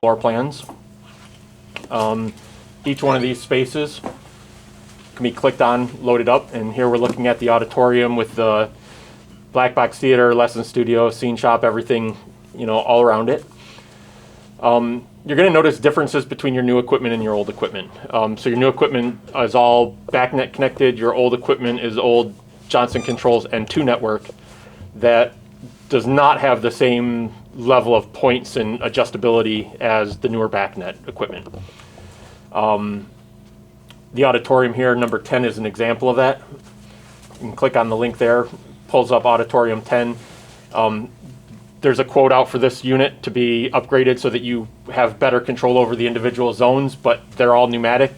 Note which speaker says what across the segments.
Speaker 1: floor plans. Each one of these spaces can be clicked on, loaded up, and here we're looking at the auditorium with the black box theater, lesson studio, scene shop, everything, all around it. You're going to notice differences between your new equipment and your old equipment. So your new equipment is all BACnet connected. Your old equipment is old Johnson Controls N2 network that does not have the same level of points and adjustability as the newer BACnet equipment. The auditorium here, number 10, is an example of that. You can click on the link there, pulls up auditorium 10. There's a quote out for this unit to be upgraded so that you have better control over the individual zones, but they're all pneumatic.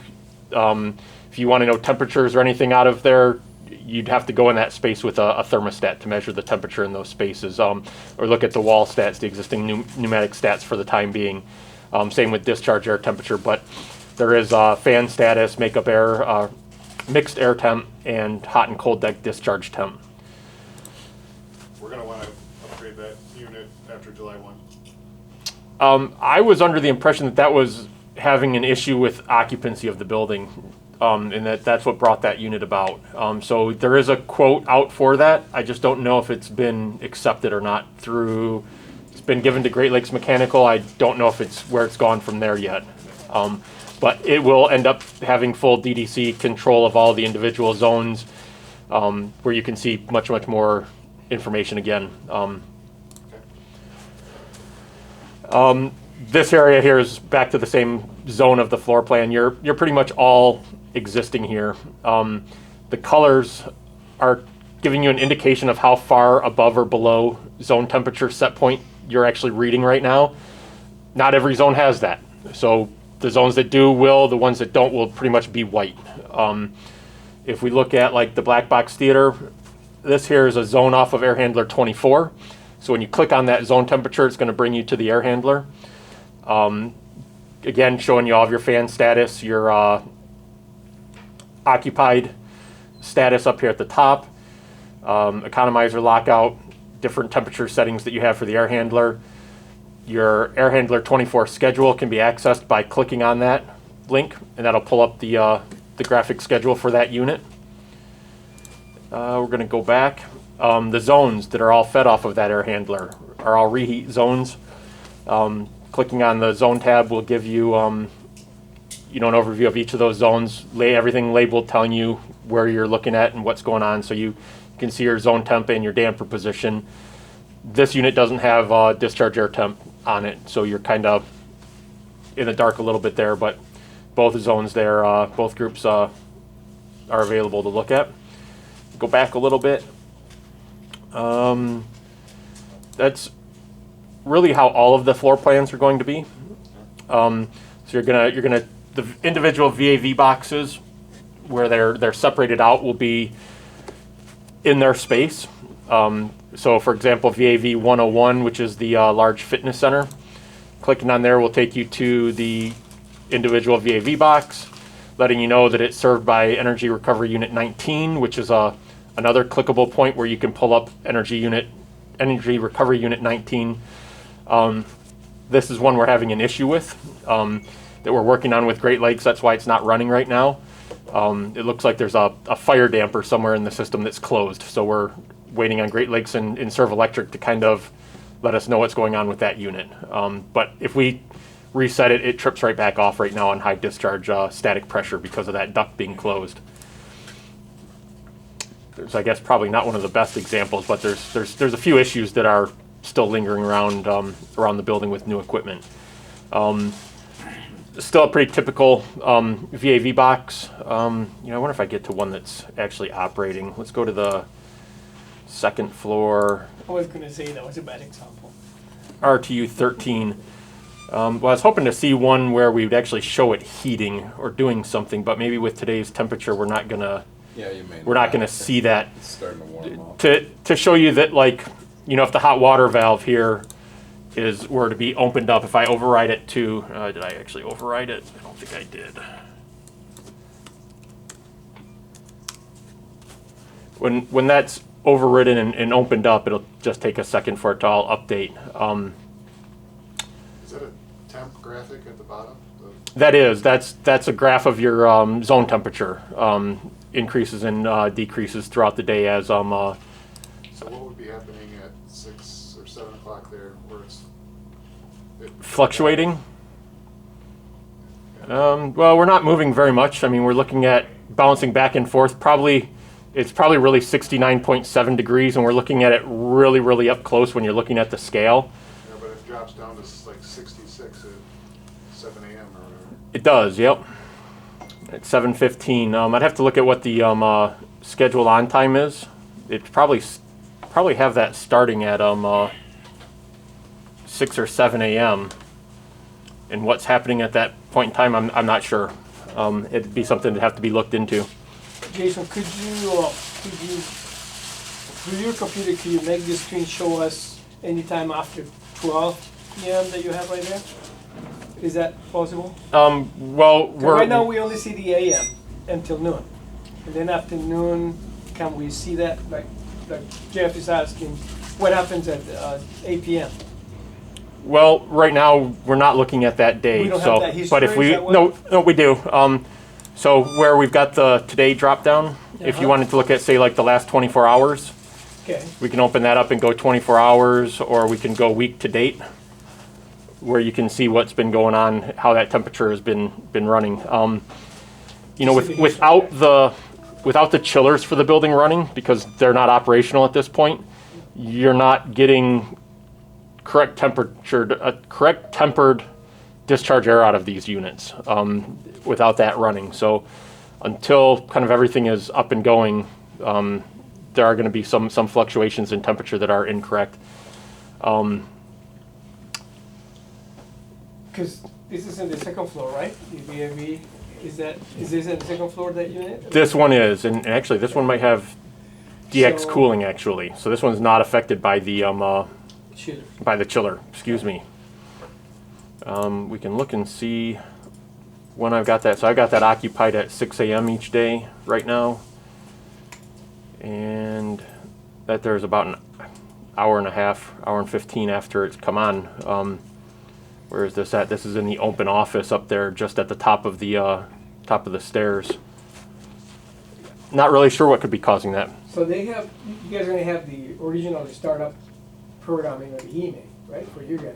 Speaker 1: If you want to know temperatures or anything out of there, you'd have to go in that space with a thermostat to measure the temperature in those spaces, or look at the wall stats, the existing pneumatic stats for the time being. Same with discharge air temperature, but there is fan status, makeup air, mixed air temp, and hot and cold deck discharge temp.
Speaker 2: We're going to want to upgrade that unit after July 1.
Speaker 1: I was under the impression that was having an issue with occupancy of the building, and that's what brought that unit about. So there is a quote out for that. I just don't know if it's been accepted or not it's been given to Great Lakes Mechanical. I don't know if it's where it's gone from there yet. But it will end up having full DDC control of all the individual zones, where you can see much more information again. This area here is back to the same zone of the floor plan. You're pretty much all existing here. The colors are giving you an indication of how far above or below zone temperature set point you're actually reading right now. Not every zone has that. So the zones that do will, the ones that don't will pretty much be white. If we look at like the black box theater, this here is a zone off of air handler 24. So when you click on that zone temperature, it's going to bring you to the air handler. Again, showing you all of your fan status, your occupied status up here at the top, economizer lockout, different temperature settings that you have for the air handler. Your air handler 24 schedule can be accessed by clicking on that link, and that'll pull up the graphic schedule for that unit. We're going to go back. The zones that are all fed off of that air handler are all reheat zones. Clicking on the zone tab will give you an overview of each of those zones, everything labeled telling you where you're looking at and what's going on, so you can see your zone temp and your damper position. This unit doesn't have discharge air temp on it, so you're kind of in the dark a little bit there, but both zones there, both groups are available to look at. Go back a little bit. That's really how all of the floor plans are going to be. So you're gonna the individual VAV boxes where they're separated out will be in their space. So for example, VAV 101, which is the large fitness center, clicking on there will take you to the individual VAV box, letting you know that it's served by Energy Recovery Unit 19, which is another clickable point where you can pull up Energy Recovery Unit 19. This is one we're having an issue with that we're working on with Great Lakes. That's why it's not running right now. It looks like there's a fire damper somewhere in the system that's closed. So we're waiting on Great Lakes and Serve Electric to kind of let us know what's going on with that unit. But if we reset it, it trips right back off right now on high discharge static pressure because of that duct being closed. There's, I guess, probably not one of the best examples, but there's a few issues that are still lingering around the building with new equipment. Still a pretty typical VAV box. I wonder if I get to one that's actually operating. Let's go to the second floor.
Speaker 3: I was going to say that was a bad example.
Speaker 1: RTU 13. Well, I was hoping to see one where we would actually show it heating or doing something, but maybe with today's temperature, we're not gonna see that.
Speaker 4: It's starting to warm up.
Speaker 1: To show you that, like, if the hot water valve here were to be opened up, if I override it to, did I actually override it? I don't think I did. When that's overridden and opened up, it'll just take a second for it to all update.
Speaker 2: Is that a temp graphic at the bottom?
Speaker 1: That's a graph of your zone temperature, increases and decreases throughout the day as
Speaker 2: So what would be happening at 6 or 7 o'clock there, where it
Speaker 1: fluctuating. Well, we're not moving very much. I mean, we're looking at bouncing back and forth. It's probably really 69.7 degrees, and we're looking at it really, really up close when you're looking at the scale.
Speaker 2: Yeah, but it drops down to like 66 at 7 a.m. or whatever.
Speaker 1: It does, yep. At 7:15. I'd have to look at what the scheduled on time is. It probably have that starting at 6 or 7 a.m. And what's happening at that point in time, I'm not sure. It'd be something that have to be looked into.
Speaker 3: Jason, could you, through your computer, could you make the screen show us anytime after 12 p.m. that you have right there? Is that possible?
Speaker 1: Well,
Speaker 3: 'Cause right now we only see the AM until noon. And then after noon, can we see that? Like Jeff is asking, what happens at 8 p.m.?
Speaker 1: Well, right now we're not looking at that day.
Speaker 3: We don't
Speaker 1: so,
Speaker 3: have that history,
Speaker 1: but if we
Speaker 3: is that what-
Speaker 1: no, we do. So where we've got the today drop down, if you wanted to look at say like the last 24 hours,
Speaker 3: Okay.
Speaker 1: we can open that up and go 24 hours, or we can go week to date, where you can see what's been going on, how that temperature has been running. You know, without the chillers for the building running, because they're not operational at this point, you're not getting correct tempered discharge air out of these units without that running. So until kind of everything is up and going, there are going to be some fluctuations in temperature that are incorrect.
Speaker 3: Because this is in the second floor, right? The VAV, is this in the second floor, that unit?
Speaker 1: This one is, and actually this one might have DX
Speaker 3: So-
Speaker 1: cooling actually. So this one's not affected by the
Speaker 3: Chiller.
Speaker 1: chiller. Excuse me. We can look and see when I've got that. So I've got that occupied at 6 a.m. each day right now, and that there's about an hour and a half, hour and 15 after it's come on. Where is this at? This is in the open office up there, just at the top of the stairs. Not really sure what could be causing that.
Speaker 3: So you guys are gonna have the original startup programming of the email, right, for you guys.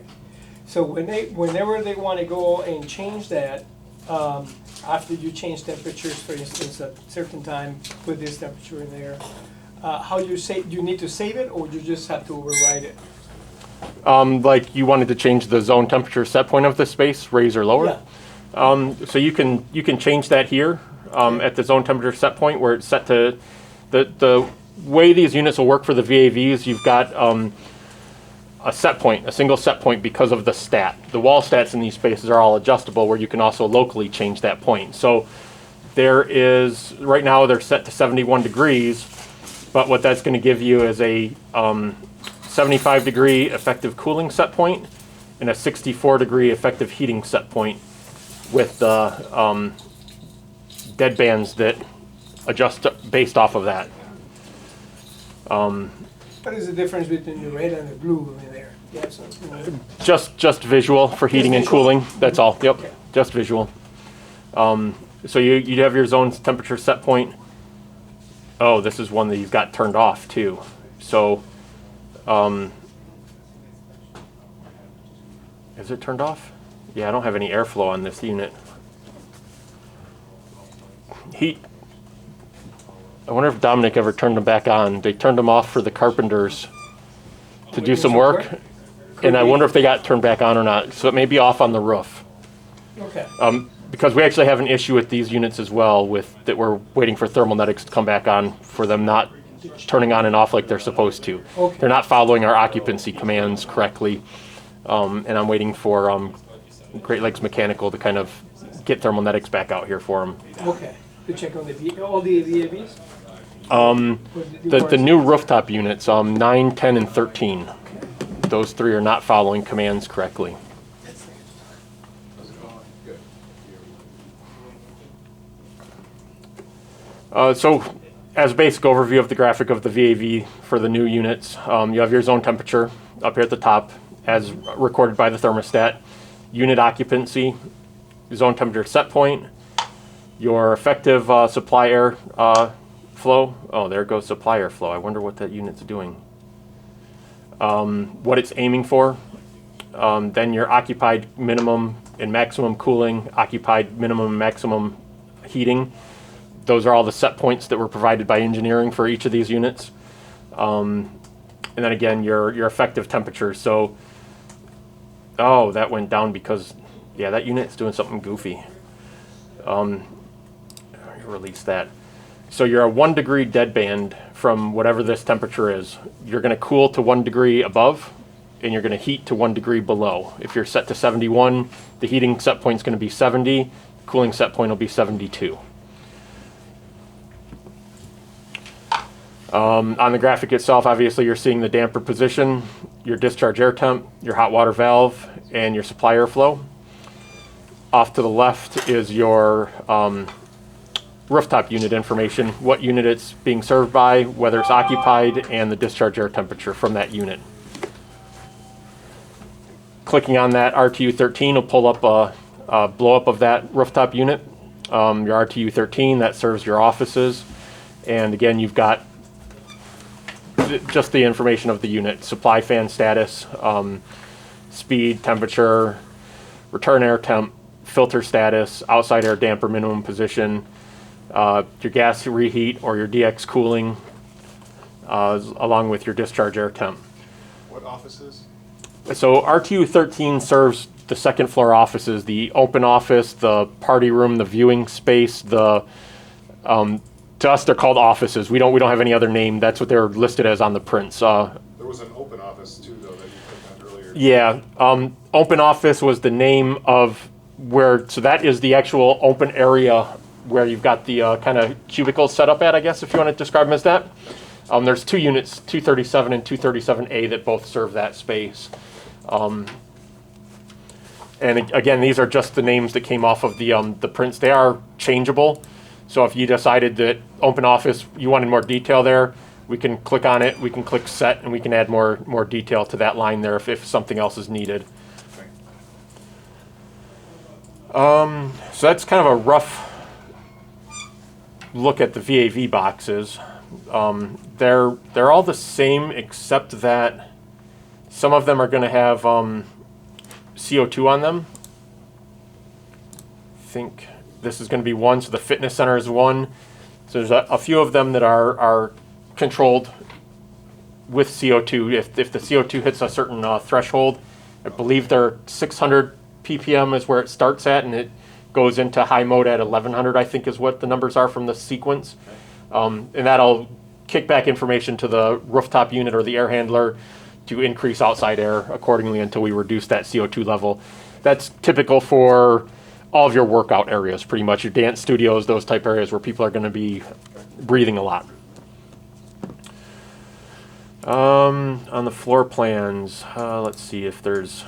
Speaker 3: So whenever they want to go and change that, after you change temperatures, for instance, at a certain time, put this temperature in there, how you do you need to save it, or you just have to override it?
Speaker 1: Like you wanted to change the zone temperature set point of the space, raise or lower.
Speaker 3: Yeah.
Speaker 1: So you can change that here at the zone temperature set point where it's set to the way these units will work for the VAVs. You've got a set point, a single set point because of the stat. The wall stats in these spaces are all adjustable, where you can also locally change that point. So there is, right now they're set to 71 degrees, but what that's going to give you is a 75 degree effective cooling set point and a 64 degree effective heating set point with the dead bands that adjust based off of that.
Speaker 3: What is the difference between the red and the blue in there? Yeah, so,
Speaker 1: Just visual for heating and
Speaker 3: visual.
Speaker 1: cooling. That's all. Yep,
Speaker 3: Okay.
Speaker 1: just visual. So you have your zone's temperature set point. Oh, this is one that you've got turned off too. So, is it turned off? Yeah, I don't have any airflow on this unit. Heat. I wonder if Dominic ever turned them back on. They turned them off for the carpenters to do some work, and I wonder if they got turned back on or not. So it may be off on the roof.
Speaker 3: Okay.
Speaker 1: Because we actually have an issue with these units as well, with that we're waiting for thermalnetics to come back on for them not turning on and off like they're supposed to.
Speaker 3: Okay.
Speaker 1: They're not following our occupancy commands correctly, and I'm waiting for Great Lakes Mechanical to kind of get thermalnetics back out here for them.
Speaker 3: Okay. To check on all the VAVs?
Speaker 1: The new rooftop units, 9, 10, and 13. Those three are not following commands correctly. So, as a basic overview of the graphic of the VAV for the new units, you have your zone temperature up here at the top, as recorded by the thermostat. unit occupancy, zone temperature set point, your effective supply air flow. Oh, there goes supply air flow. I wonder what that unit's doing. What it's aiming for. Then your occupied minimum and maximum cooling, occupied minimum and maximum heating. Those are all the set points that were provided by engineering for each of these units. And then again, your effective temperature. So, oh, that went down because, yeah, that unit's doing something goofy. Release that. So you're a 1 degree dead band from whatever this temperature is. You're going to cool to 1 degree above, and you're going to heat to 1 degree below. If you're set to 71, the heating set point is going to be 70, cooling set point will be 72. On the graphic itself, obviously you're seeing the damper position, your discharge air temp, your hot water valve, and your supply air flow. Off to the left is your rooftop unit information, what unit it's being served by, whether it's occupied, and the discharge air temperature from that unit. Clicking on that RTU13 will pull up a blow up of that rooftop unit. Your RTU13, that serves your offices. And again, you've got just the information of the unit, supply fan status, speed, temperature, return air temp, filter status, outside air damper minimum position, your gas reheat or your DX cooling, along with your discharge air temp.
Speaker 2: What offices?
Speaker 1: So RTU13 serves the second floor offices, the open office, the party room, the viewing space, the to us they're called offices. We don't have any other name. That's what they're listed as on the prints.
Speaker 2: There was an open office too, though, that you clicked on earlier.
Speaker 1: Yeah, open office was the name of where. So that is the actual open area where you've got the kind of cubicles set up at, I guess, if you want to describe them as that. There's two units, 237 and 237A, that both serve that space. And again, these are just the names that came off of the prints. They are changeable. So if you decided that open office, you wanted more detail there, we can click on it, we can click set, and we can add more detail to that line there if something else is needed. So that's kind of a rough look at the VAV boxes. They're all the same except that some of them are going to have CO2 on them. I think this is going to be one, so the fitness center is one. So there's a few of them that are controlled with CO2. If the CO2 hits a certain threshold, I believe they're 600 ppm is where it starts at, and it goes into high mode at 1100, I think is what the numbers are from the sequence. And that'll kick back information to the rooftop unit or the air handler to increase outside air accordingly until we reduce that CO2 level. That's typical for all of your workout areas, pretty much, your dance studios, those type areas where people are going to be breathing a lot. On the floor plans, let's see if there's,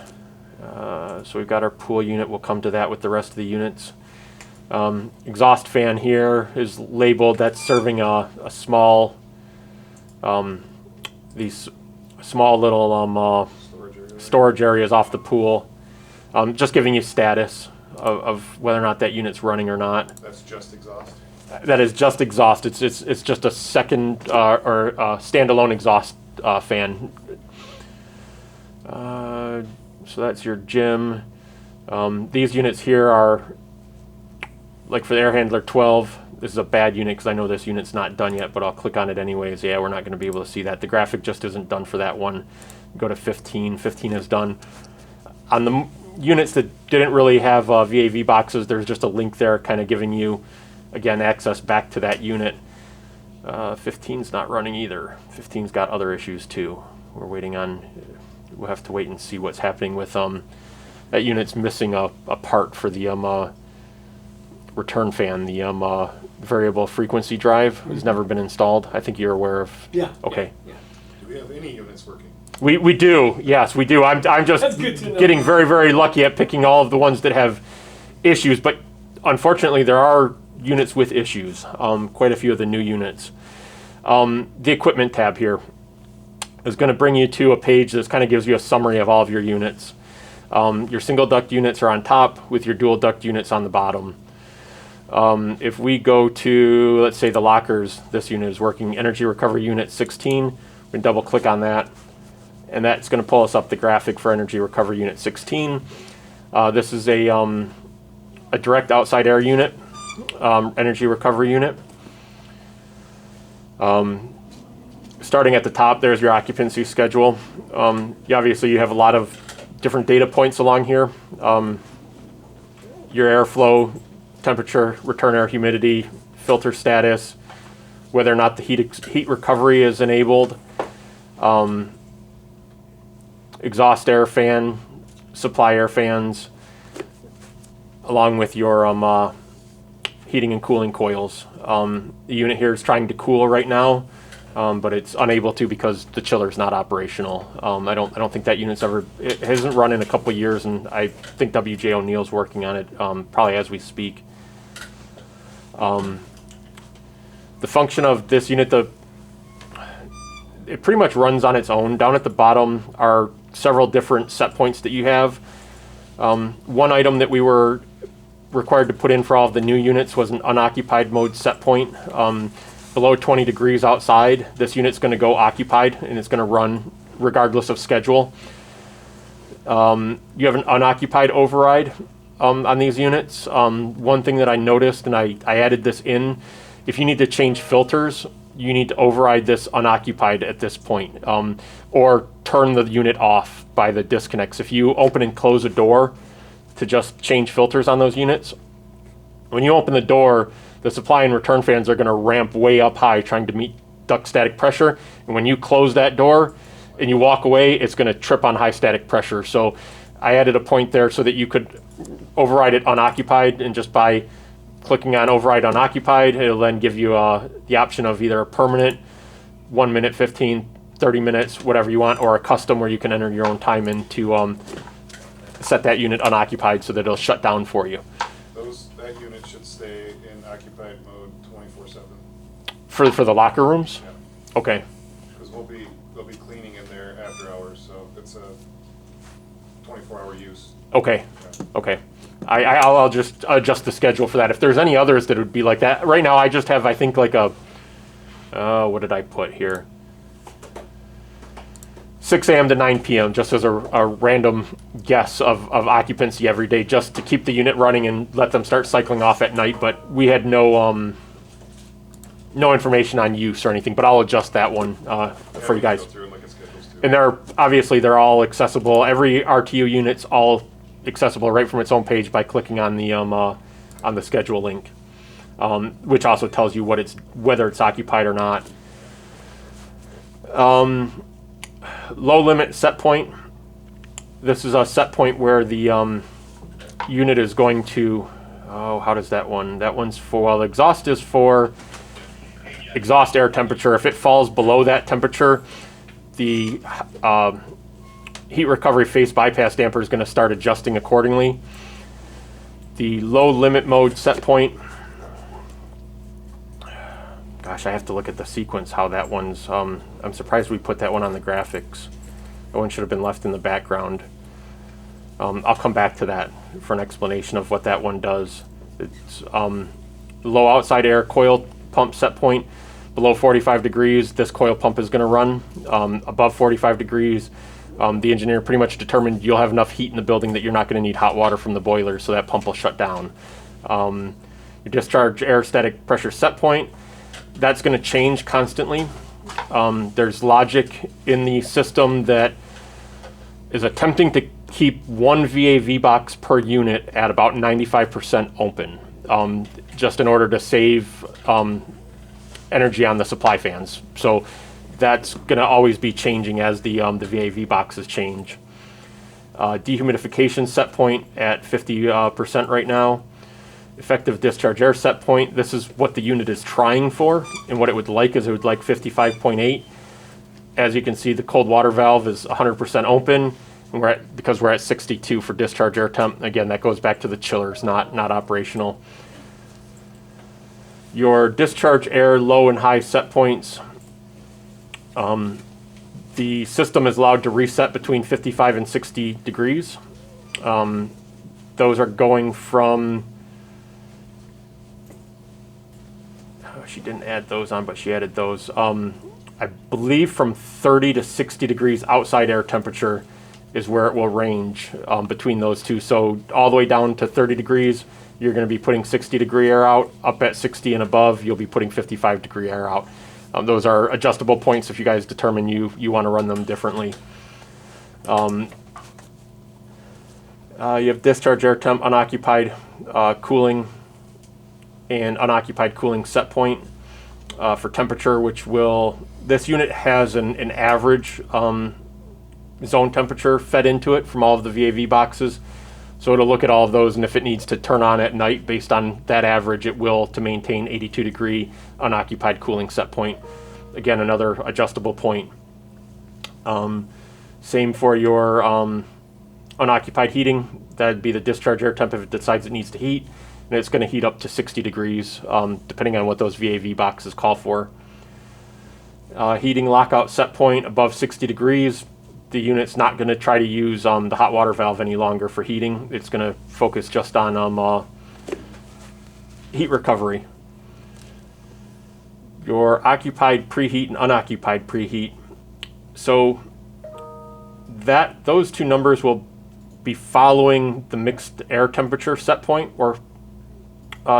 Speaker 1: so we've got our pool unit, we'll come to that with the rest of the units. Exhaust fan here is labeled, that's serving a small, these small little storage areas off the pool, just giving you status of whether or not that unit's running or not.
Speaker 2: That's just exhaust?
Speaker 1: That is just exhaust. It's just a second or standalone exhaust fan. So that's your gym. These units here are, like for the air handler 12, this is a bad unit because I know this unit's not done yet, but I'll click on it anyways. Yeah, we're not going to be able to see that. The graphic just isn't done for that one. Go to 15. 15 is done. On the units that didn't really have VAV boxes, there's just a link there kind of giving you, again, access back to that unit. 15's not running either. 15's got other issues too. We're waiting on, we'll have to wait and see what's happening with that unit's missing a part for the return fan. The variable frequency drive has never been installed. I think you're aware of.
Speaker 3: Yeah.
Speaker 1: Okay.
Speaker 3: Yeah.
Speaker 2: Do we have any units working?
Speaker 1: We do, yes, we do. I'm just getting very, very lucky at picking all of the ones that have issues, but unfortunately there are units with issues, quite a few of the new units. The equipment tab here is going to bring you to a page that kind of gives you a summary of all of your units. Your single duct units are on top with your dual duct units on the bottom. If we go to, let's say the lockers, this unit is working, energy recovery unit 16, we can double click on that, and that's going to pull us up the graphic for energy recovery unit 16. This is a direct outside air unit, energy recovery unit. Starting at the top, there's your occupancy schedule. Obviously you have a lot of different data points along here. Your airflow, temperature, return air humidity, filter status, whether or not the heat recovery is enabled, exhaust air fan, supply air fans, along with your heating and cooling coils. The unit here is trying to cool right now, but it's unable to because the chiller is not operational. I don't think that unit's it hasn't run in a couple years, and I think WJ O'Neill's working on it probably as we speak. The function of this unit, it pretty much runs on its own. Down at the bottom are several different set points that you have. One item that we were required to put in for all of the new units was an unoccupied mode set point. Below 20 degrees outside, this unit's going to go occupied, and it's going to run regardless of schedule. You have an unoccupied override on these units. One thing that I noticed, and I added this in, if you need to change filters, you need to override this unoccupied at this point, or turn the unit off by the disconnects. If you open and close a door to just change filters on those units, when you open the door, the supply and return fans are going to ramp way up high trying to meet duct static pressure. And when you close that door and you walk away, it's going to trip on high static pressure. So I added a point there so that you could override it unoccupied, and just by clicking on override unoccupied, it'll then give you the option of either a permanent 1 minute, 15, 30 minutes, whatever you want, or a custom where you can enter your own time in to set that unit unoccupied so that it'll shut down for you.
Speaker 2: That unit should stay in occupied mode 24/7.
Speaker 1: For the locker rooms?
Speaker 2: Yeah.
Speaker 1: Okay.
Speaker 2: Because they'll be cleaning in there after hours, so it's a 24-hour use.
Speaker 1: Okay.
Speaker 2: Yeah.
Speaker 1: Okay. I'll just adjust the schedule for that. If there's any others that would be like that. Right now I just have, I think, like a, what did I put here? 6 a.m. to 9 p.m. just as a random guess of occupancy every day, just to keep the unit running and let them start cycling off at night. But we had no information on use or anything. But I'll adjust that one for you guys.
Speaker 2: Go through and look at schedules too.
Speaker 1: And they're all accessible. Every RTU unit's all accessible right from its own page by clicking on the schedule link, which also tells you whether it's occupied or not. Low limit set point. This is a set point where the unit is going to, how does that one? That one's for, well, the exhaust is for exhaust air temperature. If it falls below that temperature, the heat recovery phase bypass damper is going to start adjusting accordingly. The low limit mode set point, gosh, I have to look at the sequence how that one's, I'm surprised we put that one on the graphics. That one should have been left in the background. I'll come back to that for an explanation of what that one does. It's low outside air coil pump set point. Below 45 degrees, this coil pump is going to run. Above 45 degrees, the engineer pretty much determined you'll have enough heat in the building that you're not going to need hot water from the boiler, so that pump will shut down. Your discharge air static pressure set point, that's going to change constantly. There's logic in the system that is attempting to keep one VAV box per unit at about 95% open, just in order to save energy on the supply fans. So that's going to always be changing as the VAV boxes change. Dehumidification set point at 50% right now. Effective discharge air set point, this is what the unit is trying for, and what it would like is it would like 55.8. As you can see, the cold water valve is 100% open, and because we're at 62 for discharge air temp. Again, that goes back to the chillers, not operational. Your discharge air low and high set points, the system is allowed to reset between 55 and 60 degrees. Those are going from, oh, she didn't add those on, but she added those. I believe from 30 to 60 degrees outside air temperature is where it will range between those two. So all the way down to 30 degrees, you're going to be putting 60 degree air out. Up at 60 and above, you'll be putting 55 degree air out. Those are adjustable points if you guys determine you want to run them differently. You have discharge air temp, unoccupied cooling, and unoccupied cooling set point for temperature, which will, this unit has an average zone temperature fed into it from all of the VAV boxes. So it'll look at all of those, and if it needs to turn on at night based on that average, it will, to maintain 82 degree unoccupied cooling set point. Again, another adjustable point. Same for your unoccupied heating. That'd be the discharge air temp if it decides it needs to heat, and it's going to heat up to 60 degrees, depending on what those VAV boxes call for. Heating lockout set point above 60 degrees. The unit's not going to try to use the hot water valve any longer for heating. It's going to focus just on heat recovery. Your occupied preheat and unoccupied preheat. So those two numbers will be following the mixed air temperature set point or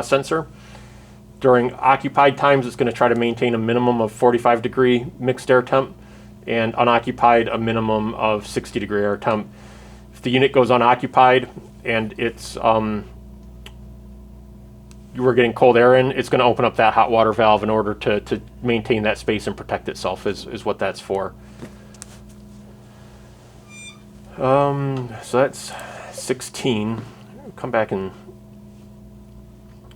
Speaker 1: sensor. During occupied times, it's going to try to maintain a minimum of 45 degree mixed air temp, and unoccupied a minimum of 60 degree air temp. If the unit goes unoccupied and it's you were getting cold air in, it's going to open up that hot water valve in order to maintain that space and protect itself is what that's for. So that's 16. Come back and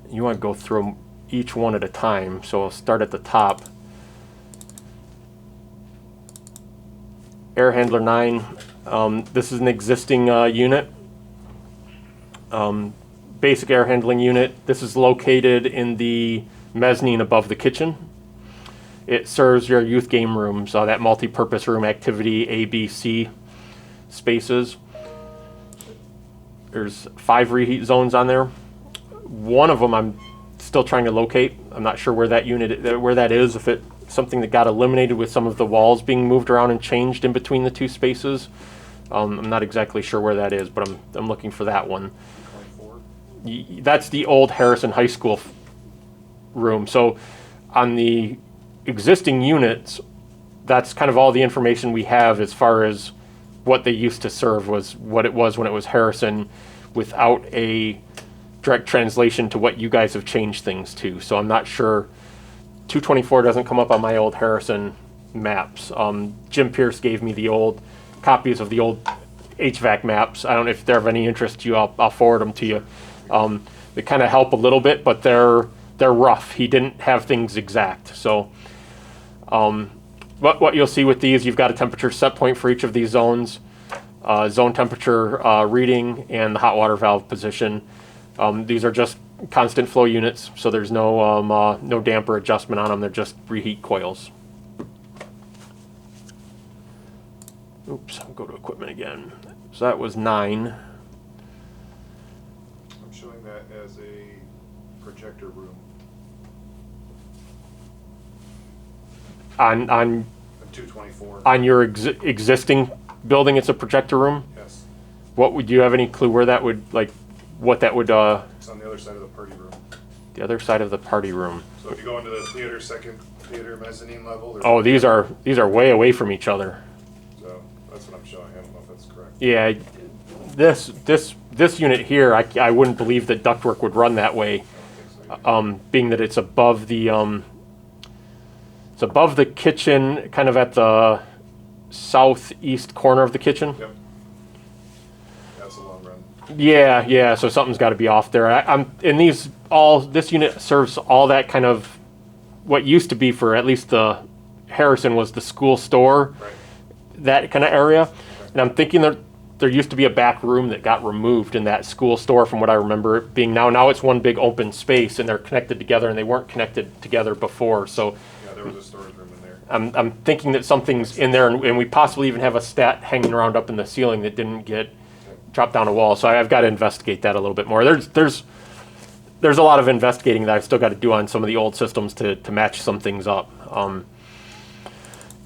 Speaker 1: you want to go through each one at a time. So I'll start at the top. Air handler 9. This is an existing unit. Basic air handling unit. This is located in the mezzanine above the kitchen. It serves your youth game rooms, that multi-purpose room activity A, B, C spaces. There's 5 reheat zones on there. One of them I'm still trying to locate. I'm not sure where that is, if it's something that got eliminated with some of the walls being moved around and changed in between the two spaces. I'm not exactly sure where that is, but I'm looking for that one. 24? That's the old Harrison High School room. So on the existing units, that's kind of all the information we have as far as what they used to serve was what it was when it was Harrison, without a direct translation to what you guys have changed things to. So I'm not sure. 224 doesn't come up on my old Harrison maps. Jim Pierce gave me the old copies of the old HVAC maps. I don't know if they're of any interest to you. I'll forward them to you. They kind of help a little bit, but they're rough. He didn't have things exact. So what you'll see with these, you've got a temperature set point for each of these zones, zone temperature reading, and the hot water valve position. These are just constant flow units, so there's no damper adjustment on them. They're just reheat coils. Oops, I'll go to equipment again. So that was 9.
Speaker 2: I'm showing that as a projector room.
Speaker 1: On
Speaker 2: 224.
Speaker 1: On your existing building, it's a projector room?
Speaker 2: Yes.
Speaker 1: Would you have any clue where that would, like, what that would
Speaker 2: It's on the other side of the party room.
Speaker 1: the other side of the party room?
Speaker 2: So if you go into the theater, second theater mezzanine level.
Speaker 1: Oh, these are way away from each other.
Speaker 2: So that's what I'm showing. I don't know if that's correct.
Speaker 1: Yeah, this unit here, I wouldn't believe that ductwork would run that way, being that it's above the kitchen, kind of at the southeast corner of the kitchen.
Speaker 2: Yep. That's a long run.
Speaker 1: Yeah. So something's got to be off there. This unit serves all that kind of what used to be, for at least the Harrison, was the school store,
Speaker 2: Right.
Speaker 1: that kind of area. And I'm thinking that there used to be a back room that got removed in that school store, from what I remember it being. Now it's one big open space, and they're connected together, and they weren't connected together before. So
Speaker 2: Yeah, there was a storage room in there.
Speaker 1: I'm thinking that something's in there, and we possibly even have a stat hanging around up in the ceiling that didn't get drop down a wall. So I've got to investigate that a little bit more. There's a lot of investigating that I've still got to do on some of the old systems to match some things up.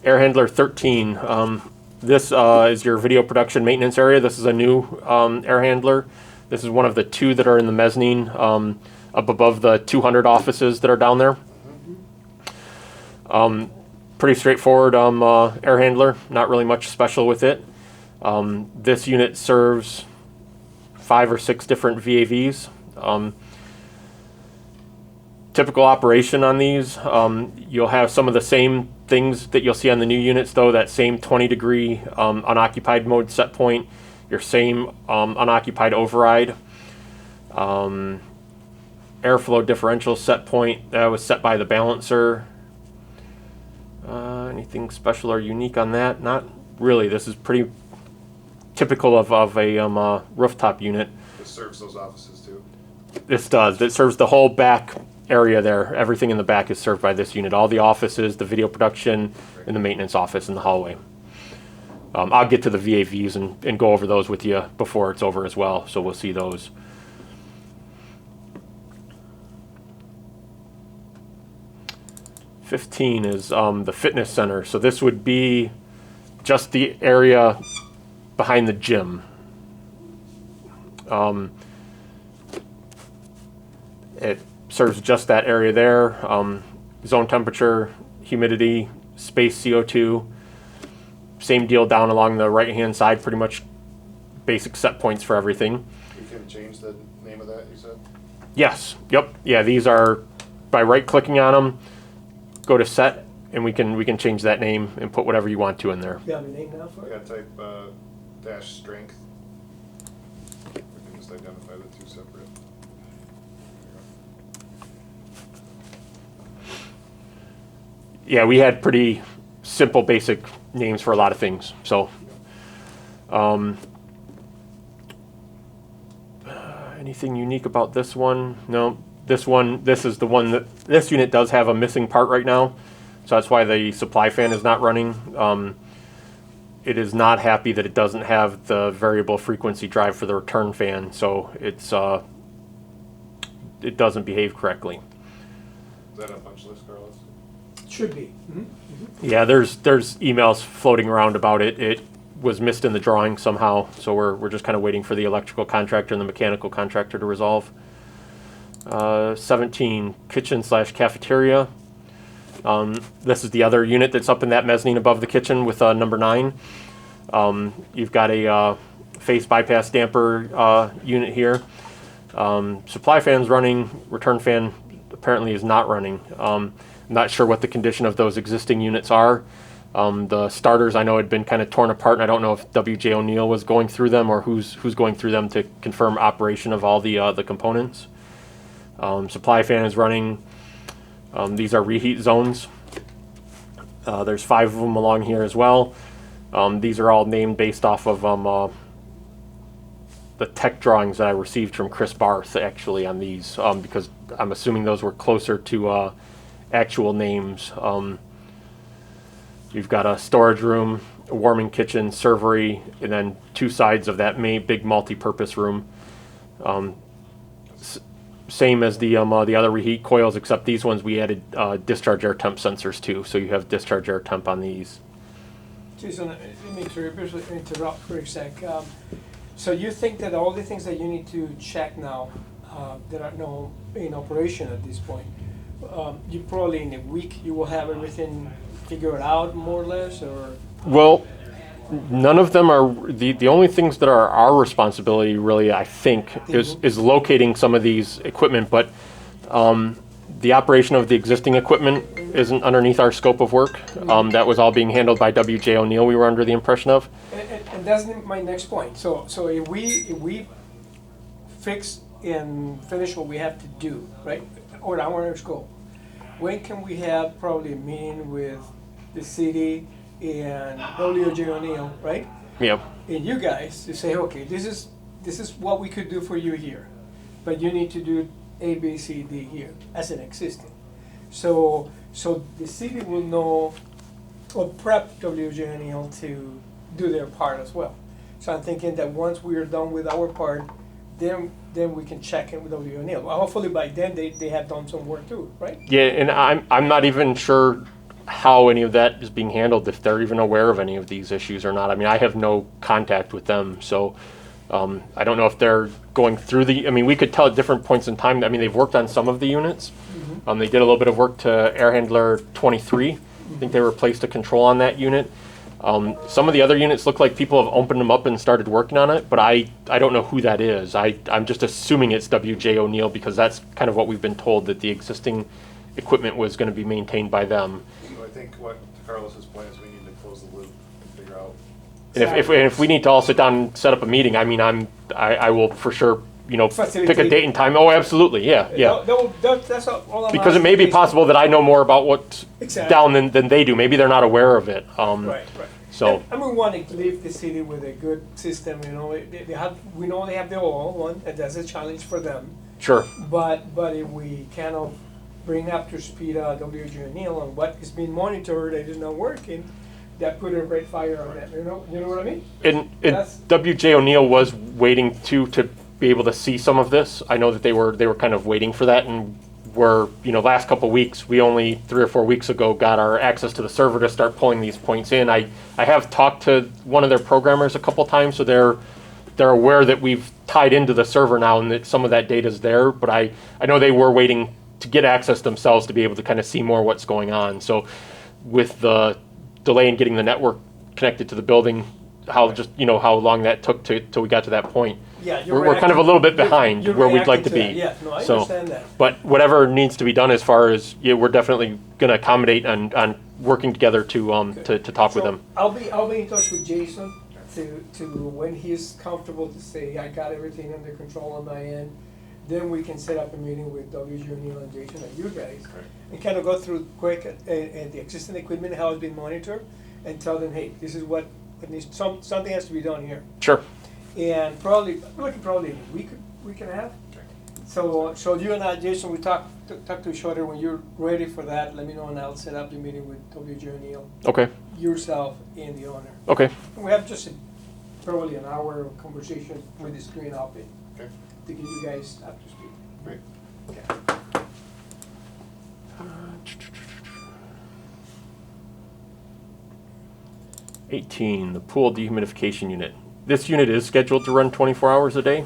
Speaker 1: Air handler 13. This is your video production maintenance area. This is a new air handler. This is one of the 2 that are in the mezzanine up above the 200 offices that are down there. Pretty straightforward air handler, not really much special with it. This unit serves 5 or 6 different VAVs. Typical operation on these, you'll have some of the same things that you'll see on the new units, though, that same 20-degree unoccupied mode set point, your same unoccupied override, airflow differential set point that was set by the balancer. Anything special or unique on that? Not really. This is pretty typical of a rooftop unit.
Speaker 2: It serves those offices too.
Speaker 1: This does. It serves the whole back area there. Everything in the back is served by this unit. All the offices, the video production, and the maintenance office in the hallway. I'll get to the VAVs and go over those with you before it's over as well, so we'll see those. '15 is the fitness center. So this would be just the area behind the gym. It serves just that area there. Zone temperature, humidity, space CO2. Same deal down along the right-hand side, pretty much basic set points for everything.
Speaker 2: You can change the name of that, you said?
Speaker 1: Yes, yep, yeah, these are by right-clicking on them, go to set, and we can change that name and put whatever you want to in there.
Speaker 3: You have a name now for
Speaker 2: Yeah,
Speaker 3: it?
Speaker 2: type dash strength. We can just identify the 2 separate.
Speaker 1: Yeah, we had pretty simple, basic names for a lot of things. So, anything unique about this one? No. This is the one that this unit does have a missing part right now, so that's why the supply fan is not running. It is not happy that it doesn't have the variable frequency drive for the return fan, so it doesn't behave correctly.
Speaker 2: Is that a punch list, Carlos?
Speaker 3: Should be.
Speaker 1: Yeah, there's emails floating around about it. It was missed in the drawing somehow, so we're just kind of waiting for the electrical contractor and the mechanical contractor to resolve. 17, kitchen/cafeteria. This is the other unit that's up in that mezzanine above the kitchen with number 9. You've got a phase bypass damper unit here. Supply fan's running, return fan apparently is not running. I'm not sure what the condition of those existing units are. The starters I know had been kind of torn apart, and I don't know if W.J. O'Neill was going through them or who's going through them to confirm operation of all the components. Supply fan is running. These are reheat zones. There's 5 of them along here as well. These are all named based off of the tech drawings that I received from Chris Barth actually on these, because I'm assuming those were closer to actual names. You've got a storage room, a warming kitchen, servery, and then 2 sides of that main big multi-purpose room. Same as the other reheat coils, except these ones we added discharge air temp sensors too, so you have discharge air temp on these.
Speaker 3: Jason, let me interrupt for a sec. So you think that all the things that you need to check now that are no in operation at this point, you probably in a week you will have everything figured out more or less, or?
Speaker 1: Well, none of them are the only things that are our responsibility really, I think, is locating some of these equipment, but the operation of the existing equipment isn't underneath our scope of work. That was all being handled by W.J. O'Neill, we were under the impression of.
Speaker 3: And that's my next point. So if we fix and finish what we have to do, right, or our scope, when can we have probably a meeting with the city and W.J. O'Neill, right?
Speaker 1: Yeah.
Speaker 3: And you guys to say, okay, this is what we could do for you here, but you need to do A, B, C, D here as an existing. So the city will know or prep W.J. O'Neill to do their part as well. So I'm thinking that once we are done with our part, then we can check in with W O'Neill. Well, hopefully by then they have done some work too, right?
Speaker 1: Yeah, and I'm not even sure how any of that is being handled, if they're even aware of any of these issues or not. I mean, I have no contact with them, so I don't know if they're going through I mean, we could tell at different points in time. I mean, they've worked on some of the units. They did a little bit of work to air handler 23. I think they replaced a control on that unit. Some of the other units look like people have opened them up and started working on it, but I don't know who that is. I'm just assuming it's WJ O'Neill because that's kind of what we've been told, that the existing equipment was going to be maintained by them.
Speaker 2: So I think what Carlos's point is, we need to close the loop and figure out.
Speaker 1: And if we need to all sit down and set up a meeting, I mean, I will for sure, pick a
Speaker 3: Facilitate.
Speaker 1: date and time. Oh, absolutely, yeah.
Speaker 3: That's all I'm
Speaker 1: Because it may be
Speaker 3: asking.
Speaker 1: possible that I know more about what's
Speaker 3: Exactly.
Speaker 1: down than they do. Maybe they're not aware of it.
Speaker 3: Right.
Speaker 1: So
Speaker 3: And we want to leave the city with a good system, we know they have their own one, and that's a challenge for them.
Speaker 1: sure,
Speaker 3: But if we kind of bring up to speed WJ O'Neill on what is being monitored and is not working, that put a red fire on that, you know what I mean?
Speaker 1: and
Speaker 3: That's-
Speaker 1: WJ O'Neill was waiting to be able to see some of this. I know that they were kind of waiting for that, and last couple of weeks, we only 3 or 4 weeks ago got our access to the server to start pulling these points in. I have talked to one of their programmers a couple times, so they're aware that we've tied into the server now and that some of that data is there, but I know they were waiting to get access themselves to be able to kind of see more what's going on. So with the delay in getting the network connected to the building, how long that took till we got to that point.
Speaker 3: Yeah,
Speaker 1: We're kind of a little bit behind
Speaker 3: you're
Speaker 1: where we'd like to
Speaker 3: reacting
Speaker 1: be.
Speaker 3: that. Yeah, no, I
Speaker 1: So,
Speaker 3: understand that.
Speaker 1: But whatever needs to be done as far as, we're definitely going to accommodate on working together to talk with
Speaker 3: So
Speaker 1: them.
Speaker 3: I'll be in touch with Jason to when he's comfortable to say, I got everything under control on my end. Then we can set up a meeting with WJ O'Neill and Jason and you guys and kind of go through quick and the existing equipment, how it's been monitored, and tell them, hey, this is what needs, something has to be done here.
Speaker 1: Sure.
Speaker 3: And probably in a week and a half. So you and I, Jason, we talk to each other when you're ready for that. Let me know, and I'll set up the meeting with WJ O'Neill,
Speaker 1: Okay.
Speaker 3: yourself, and the owner.
Speaker 1: Okay.
Speaker 3: And we have just probably an hour of conversation with the screen open
Speaker 2: Okay,
Speaker 3: to get you guys up to speed.
Speaker 2: great.
Speaker 3: Okay.
Speaker 1: 18, the pool dehumidification unit. This unit is scheduled to run 24 hours a day.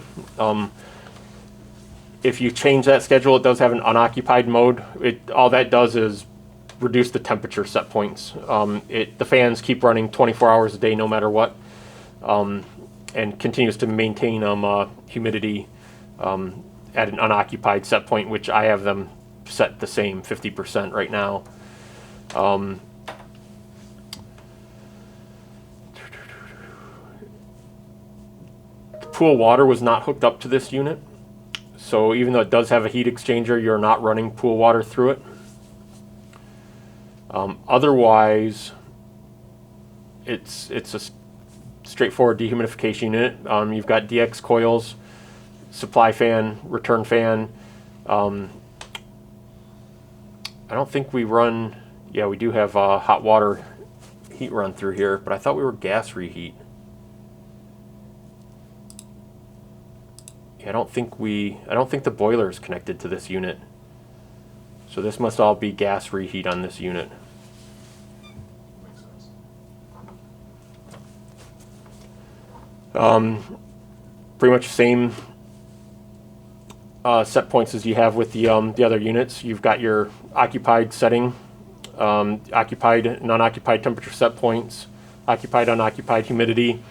Speaker 1: If you change that schedule, it does have an unoccupied mode. All that does is reduce the temperature set points. The fans keep running 24 hours a day no matter what, and continues to maintain humidity at an unoccupied set point, which I have them set the same 50% right now. Pool water was not hooked up to this unit, so even though it does have a heat exchanger, you're not running pool water through it. Otherwise, it's a straightforward dehumidification unit. You've got DX coils, supply fan, return fan. I don't think we run. Yeah, we do have hot water heat run through here, but I thought we were gas reheat. I don't think the boiler is connected to this unit. So this must all be gas reheat on this unit.
Speaker 2: Makes sense.
Speaker 1: Pretty much same set points as you have with the other units. You've got your occupied setting, occupied and unoccupied temperature set points, occupied, unoccupied humidity.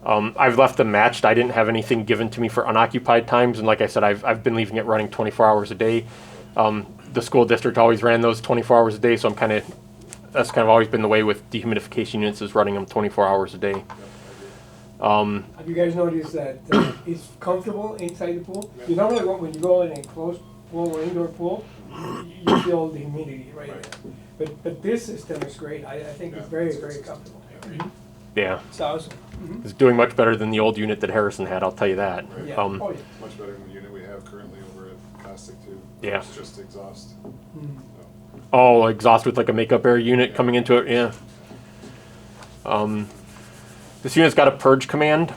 Speaker 1: I've left them matched. I didn't have anything given to me for unoccupied times, and like I said, I've been leaving it running 24 hours a day. The school district always ran those 24 hours a day, so that's kind of always been the way with dehumidification units, is running them 24 hours a day.
Speaker 3: Have you guys noticed that it's comfortable inside the pool?
Speaker 2: Yeah.
Speaker 3: You normally when you go in a closed pool or indoor pool, you feel the humidity right there. But this system is great. I think it's very, very comfortable.
Speaker 1: Yeah,
Speaker 3: It's awesome.
Speaker 1: it's doing much better than the old unit that Harrison had, I'll tell you that.
Speaker 3: Yeah.
Speaker 1: Um,
Speaker 3: Oh, yeah.
Speaker 2: Much better than the unit we have currently over at Caustic too.
Speaker 1: Yeah.
Speaker 2: It's just exhaust.
Speaker 3: Mm.
Speaker 1: Oh, exhaust with like a makeup air unit coming into it, yeah. This unit's got a purge command.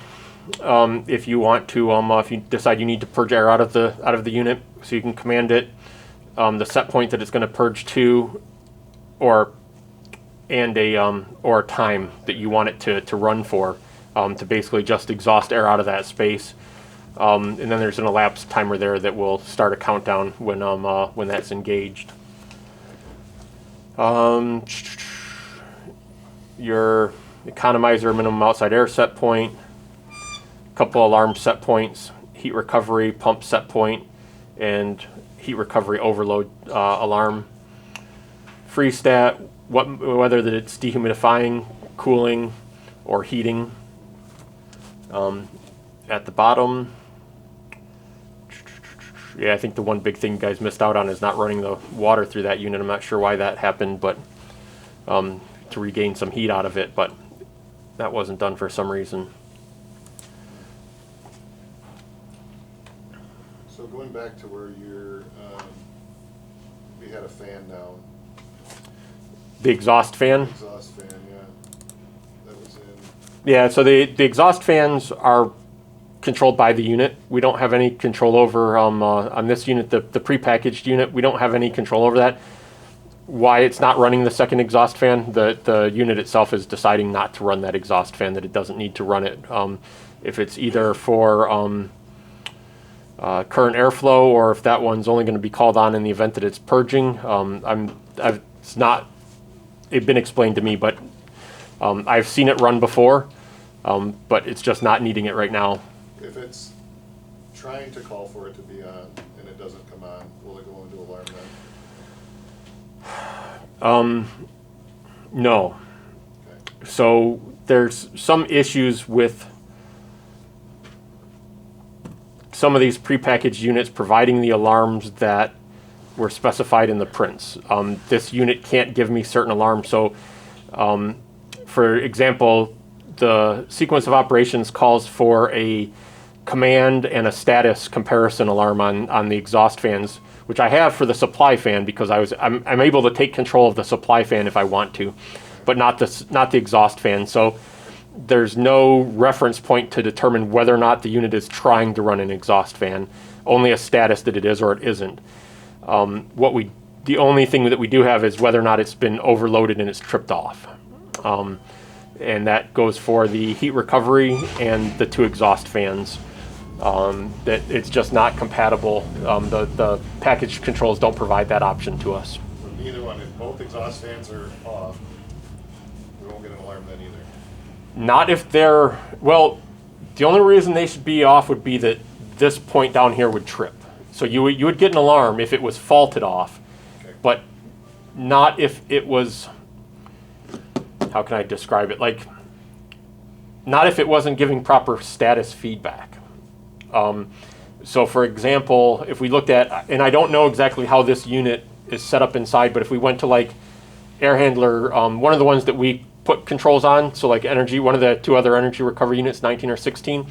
Speaker 1: if you want to, if you decide you need to purge air out of the unit, so you can command it the set point that it's going to purge to, or a time that you want it to run for, to basically just exhaust air out of that space. And then there's an elapsed timer there that will start a countdown when that's engaged. Your economizer minimum outside air set point, a couple alarm set points, heat recovery pump set point, and heat recovery overload alarm. Free stat, whether that it's dehumidifying, cooling, or heating. At the bottom, yeah, I think the one big thing you guys missed out on is not running the water through that unit. I'm not sure why that happened, but to regain some heat out of it, but that wasn't done for some reason.
Speaker 2: So going back to where we had a fan down.
Speaker 1: The exhaust fan?
Speaker 2: Exhaust fan, yeah. That was in.
Speaker 1: Yeah, so the exhaust fans are controlled by the unit. We don't have any control over, on this unit, the prepackaged unit, we don't have any control over that. Why it's not running the second exhaust fan, the unit itself is deciding not to run that exhaust fan, that it doesn't need to run it. If it's either for current airflow, or if that one's only going to be called on in the event that it's purging, it's not been explained to me, but I've seen it run before, but it's just not needing it right now.
Speaker 2: If it's trying to call for it to be on and it doesn't come on, will it go into alarm then?
Speaker 1: No.
Speaker 2: Okay.
Speaker 1: So there's some issues with some of these prepackaged units providing the alarms that were specified in the prints. This unit can't give me certain alarms. So, for example, the sequence of operations calls for a command and a status comparison alarm on the exhaust fans, which I have for the supply fan, because I'm able to take control of the supply fan if I want to, but not the exhaust fan. So there's no reference point to determine whether or not the unit is trying to run an exhaust fan, only a status that it is or it isn't. The only thing that we do have is whether or not it's been overloaded and it's tripped off. And that goes for the heat recovery and the two exhaust fans. That it's just not compatible. The package controls don't provide that option to us.
Speaker 2: Either one, if both exhaust fans are off, we won't get an alarm then either.
Speaker 1: Not if they're, well, the only reason they should be off would be that this point down here would trip. So you would get an alarm if it was faulted off,
Speaker 2: Okay.
Speaker 1: but not if it was, how can I describe it? Like, not if it wasn't giving proper status feedback. So for example, if we looked at, and I don't know exactly how this unit is set up inside, but if we went to like air handler, one of the ones that we put controls on, so like energy, one of the two other energy recovery units, 19 or 16,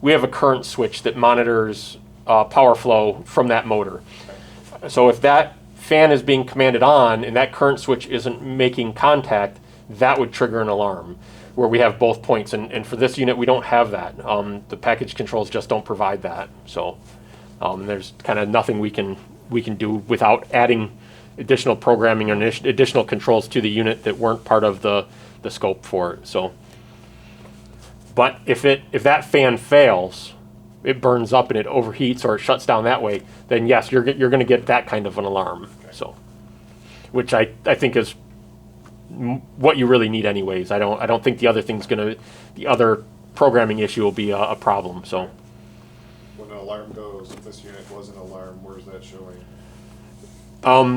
Speaker 1: we have a current switch that monitors power flow from that motor. So if that fan is being commanded on and that current switch isn't making contact, that would trigger an alarm where we have both points. And for this unit, we don't have that. The package controls just don't provide that. So there's kind of nothing we can do without adding additional programming or additional controls to the unit that weren't part of the scope for it. So, but if that fan fails, it burns up and it overheats or it shuts down that way, then yes, you're going to get that kind of an alarm.
Speaker 2: Okay.
Speaker 1: So, which I think is what you really need anyways. I don't think the other programming issue will be a problem. So,
Speaker 2: When an alarm goes, if this unit was an alarm, where's that showing?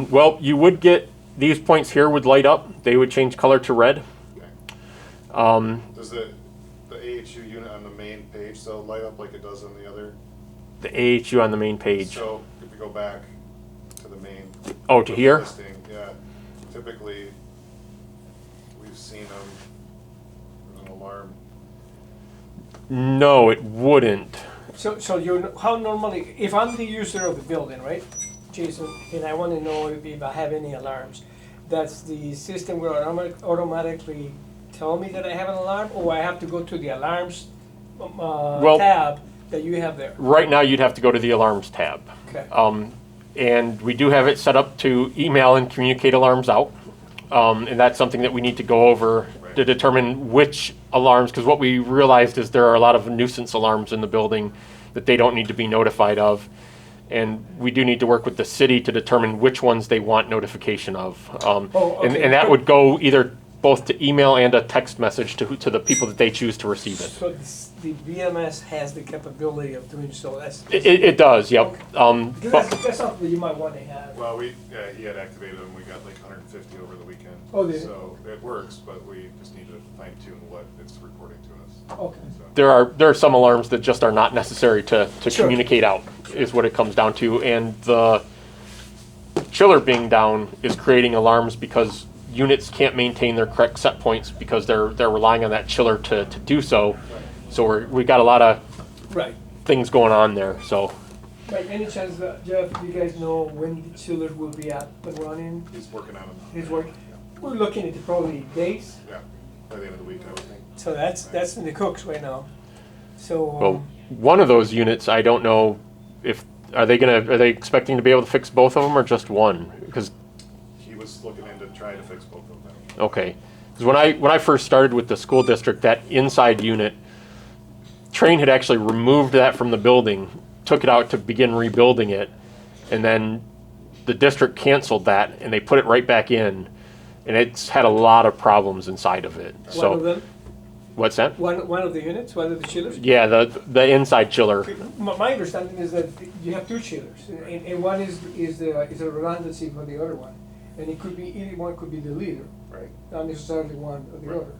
Speaker 1: well, you would get these points here would light up. They would change color to red.
Speaker 2: Okay. Does the AHU unit on the main page so light up like it does on the other?
Speaker 1: The AHU on the main page.
Speaker 2: So if we go back to the main.
Speaker 1: Oh, to here?
Speaker 2: Listing, yeah. Typically, we've seen them. There's an alarm.
Speaker 1: No, it wouldn't.
Speaker 3: So how normally, if I'm the user of the building, right, Jason, and I want to know if I have any alarms, that's the system will automatically tell me that I have an alarm, or I have to go to the alarms
Speaker 1: Well-
Speaker 3: tab that you have there?
Speaker 1: Right now, you'd have to go to the alarms tab.
Speaker 3: Okay.
Speaker 1: And we do have it set up to email and communicate alarms out. And that's something that we need to go over to determine which alarms, because what we realized is there are a lot of nuisance alarms in the building that they don't need to be notified of. And we do need to work with the city to determine which ones they want notification of.
Speaker 3: okay.
Speaker 1: And that would go either both to email and a text message to the people that they choose to receive it.
Speaker 3: So the VMS has the capability of doing so.
Speaker 1: It does, yep.
Speaker 3: Because
Speaker 1: But
Speaker 3: that's something that you might want to have.
Speaker 2: Well, he had activated them, we got like 150 over the weekend.
Speaker 3: Oh, did it?
Speaker 2: So it works, but we just need to fine tune what it's reporting to us.
Speaker 3: Okay.
Speaker 2: So,
Speaker 1: there are some alarms that just are not necessary to
Speaker 3: Sure.
Speaker 1: communicate out, is what it comes down to. And the chiller being down is creating alarms because units can't maintain their correct set points because they're relying on that chiller to do so. So we got a lot of
Speaker 3: Right.
Speaker 1: things going on there, so.
Speaker 3: By any chance, Jeff, do you guys know when the chiller will be up and running?
Speaker 2: he's working on them.
Speaker 3: His work? We're looking at probably days,
Speaker 2: Yeah, by the end of the week, I would think.
Speaker 3: so that's in the cooks right now. So,
Speaker 1: Well, one of those units, I don't know if, are they expecting to be able to fix both of them or just one? Because,
Speaker 2: He was looking into trying to fix both of them.
Speaker 1: okay. Because when I first started with the school district, that inside unit, Train had actually removed that from the building, took it out to begin rebuilding it, and then the district canceled that and they put it right back in, and it's had a lot of problems inside of it.
Speaker 3: one of
Speaker 1: So,
Speaker 3: them,
Speaker 1: what's that?
Speaker 3: one of the units, one of the chillers?
Speaker 1: Yeah, the inside chiller.
Speaker 3: My understanding is that you have two chillers, and one is a redundancy for the other one. And it could be, either one could be the leader,
Speaker 2: Right.
Speaker 3: not necessarily one or the
Speaker 2: Right.
Speaker 3: other.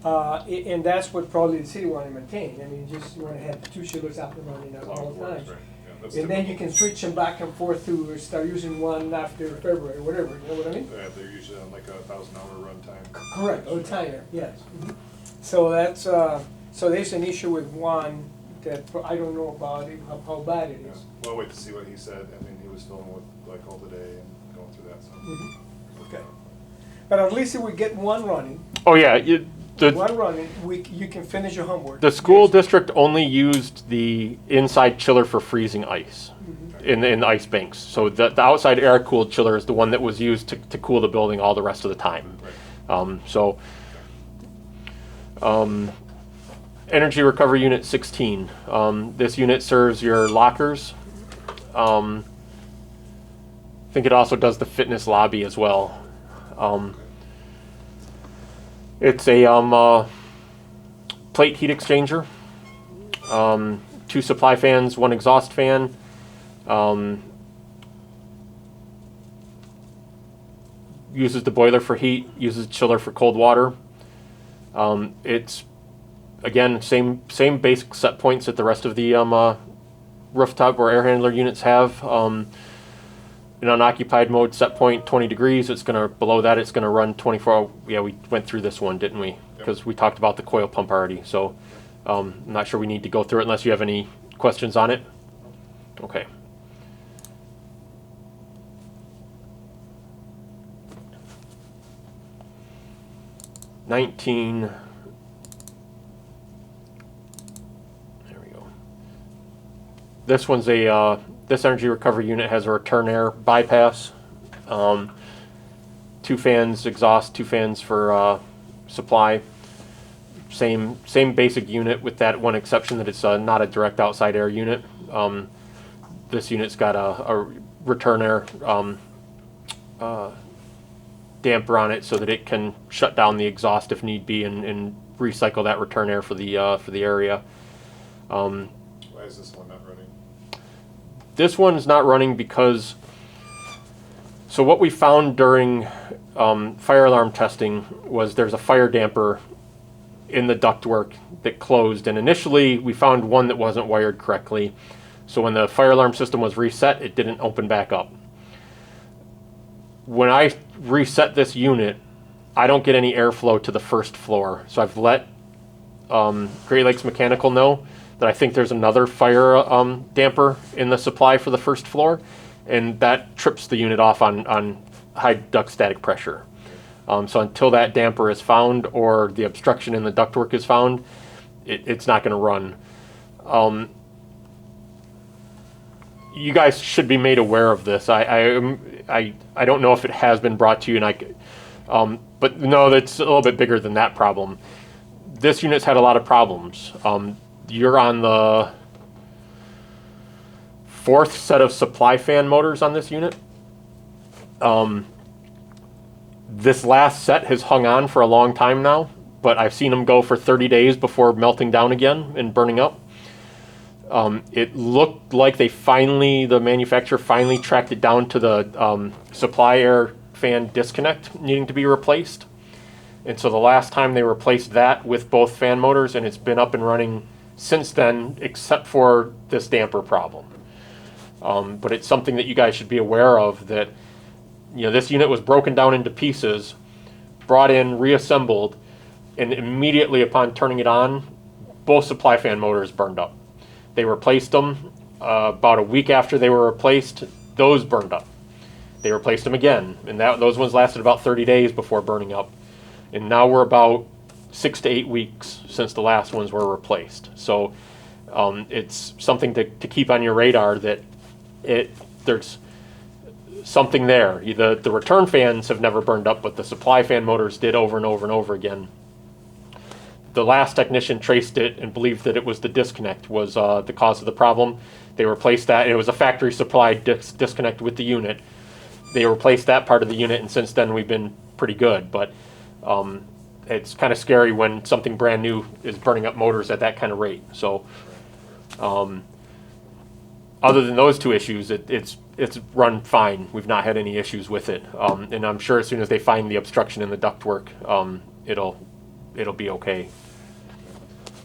Speaker 3: And that's what probably the city want to maintain. I mean, you want to have two chillers up and running at
Speaker 2: As long
Speaker 3: all
Speaker 2: as it works,
Speaker 3: times.
Speaker 2: right. Yeah, that's
Speaker 3: And then you
Speaker 2: typical.
Speaker 3: can switch them back and forth to start using one after February, or whatever, you know what I mean?
Speaker 2: They're usually on like a 1,000-hour run time.
Speaker 3: Correct, or timer, yes. So that's, so there's an issue with one that I don't know about it, how bad it
Speaker 2: Yeah.
Speaker 3: is.
Speaker 2: We'll wait to see what he said. I mean, he was filming with like all the day and going through that, so.
Speaker 3: Okay. But at least if we get one running,
Speaker 1: Oh, yeah,
Speaker 3: you can finish your homework.
Speaker 1: the school
Speaker 3: Yes.
Speaker 1: district only used the inside chiller for freezing ice in the ice banks. So the outside air cooled chiller is the one that was used to cool the building all the rest of the time.
Speaker 2: Right.
Speaker 1: Energy Recovery Unit 16. This unit serves your lockers. I think it also does the fitness lobby as well. It's a plate heat exchanger. 2 supply fans, 1 exhaust fan. Uses the boiler for heat, uses chiller for cold water. It's, again, same basic set points that the rest of the rooftop or air handler units have. In unoccupied mode, set point 20 degrees. It's gonna, below that, it's gonna run 24. Yeah, we went through this one, didn't we? Because we talked about the coil pump already. So I'm not sure we need to go through it unless you have any questions on it. Okay. There we go. This one's this energy recovery unit has a return air bypass. 2 fans exhaust, 2 fans for supply. Same basic unit with that one exception that it's not a direct outside air unit. This unit's got a return air damper on it so that it can shut down the exhaust if need be and recycle that return air for the area.
Speaker 2: Why is this one not running?
Speaker 1: This one's not running because, so what we found during fire alarm testing was there's a fire damper in the ductwork that closed, and initially we found one that wasn't wired correctly. So when the fire alarm system was reset, it didn't open back up. When I reset this unit, I don't get any airflow to the first floor. So I've let Great Lakes Mechanical know that I think there's another fire damper in the supply for the first floor, and that trips the unit off on high duct static pressure. So until that damper is found or the obstruction in the ductwork is found, it's not going to run. You guys should be made aware of this. I don't know if it has been brought to you, but no, that's a little bit bigger than that problem. This unit's had a lot of problems. You're on the 4th set of supply fan motors on this unit. This last set has hung on for a long time now, but I've seen them go for 30 days before melting down again and burning up. It looked like the manufacturer finally tracked it down to the supply air fan disconnect needing to be replaced. And so the last time they replaced that with both fan motors, and it's been up and running since then, except for this damper problem. But it's something that you guys should be aware of, that this unit was broken down into pieces, brought in, reassembled, and immediately upon turning it on, both supply fan motors burned up. They replaced them. About a week after they were replaced, those burned up. They replaced them again, and those ones lasted about 30 days before burning up. And now we're about 6 to 8 weeks since the last ones were replaced. So it's something to keep on your radar, that there's something there. The return fans have never burned up, but the supply fan motors did over and over and over again. The last technician traced it and believed that it was the disconnect was the cause of the problem. They replaced that, and it was a factory supplied disconnect with the unit. They replaced that part of the unit, and since then we've been pretty good. But it's kind of scary when something brand new is burning up motors at that kind of rate. So other than those two issues, it's run fine. We've not had any issues with it, and I'm sure as soon as they find the obstruction in the ductwork, it'll be okay.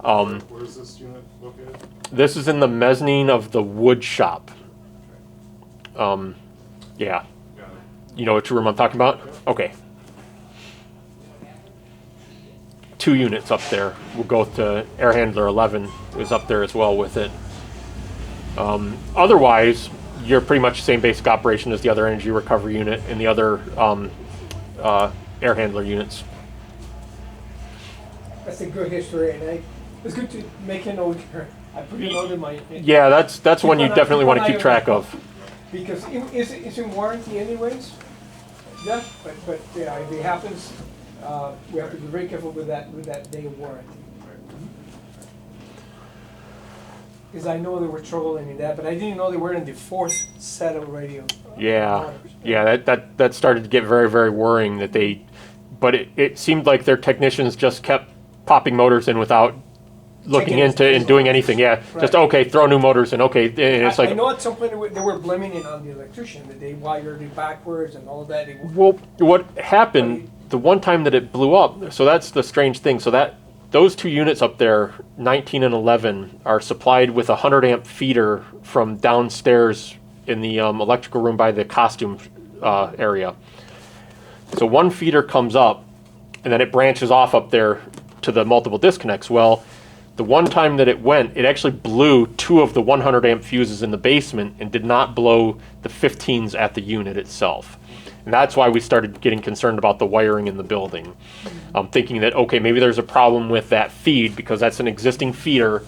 Speaker 2: Where is this unit located?
Speaker 1: This is in the mezzanine of the wood shop. Yeah.
Speaker 2: Got it.
Speaker 1: You know which room I'm talking about? Okay. 2 units up there. We'll go to air handler 11 is up there as well with it. Otherwise, you're pretty much the same basic operation as the other energy recovery unit and the other air handler units.
Speaker 3: That's a good history, and it's good to make a note here. I put a note in my.
Speaker 1: Yeah, that's one you definitely want to keep track of.
Speaker 3: Because it's in warranty anyways. Yeah, but yeah, if it happens, we have to be very careful with that day of warranty. Because I know they were struggling in that, but I didn't know they were in the 4th set already.
Speaker 1: Yeah, that started to get very, very worrying but it seemed like their technicians just kept popping motors in without looking into and doing anything. Yeah,
Speaker 3: right.
Speaker 1: Just okay, throw new motors in. Okay, and it's like
Speaker 3: I know at some point they were blaming it on the electrician, that they wired it backwards and all of that.
Speaker 1: Well, what happened the one time that it blew up? So that's the strange thing. So those 2 units up there, 19 and 11, are supplied with a 100 amp feeder from downstairs in the electrical room by the costume area. So one feeder comes up, and then it branches off up there to the multiple disconnects. Well, the one time that it went, it actually blew 2 of the 100 amp fuses in the basement and did not blow the 15s at the unit itself. And that's why we started getting concerned about the wiring in the building. Thinking that, okay, maybe there's a problem with that feed because that's an existing feeder.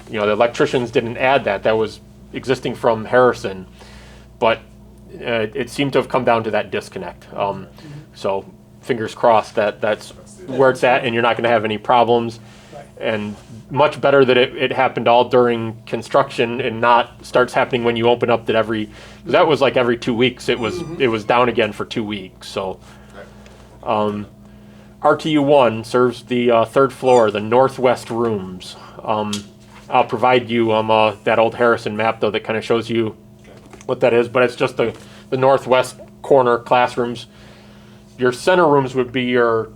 Speaker 1: The electricians didn't add that. That was existing from Harrison. But it seemed to have come down to that disconnect. So fingers crossed that's where it's at, and you're not going to have any problems. And much better that it happened all during construction and not starts happening when you open up that was like every 2 weeks. It was down again for 2 weeks. So RTU1 serves the 3rd floor, the northwest rooms. I'll provide you that old Harrison map though that kind of shows you what that is, but it's just the northwest corner classrooms. Your center rooms would be your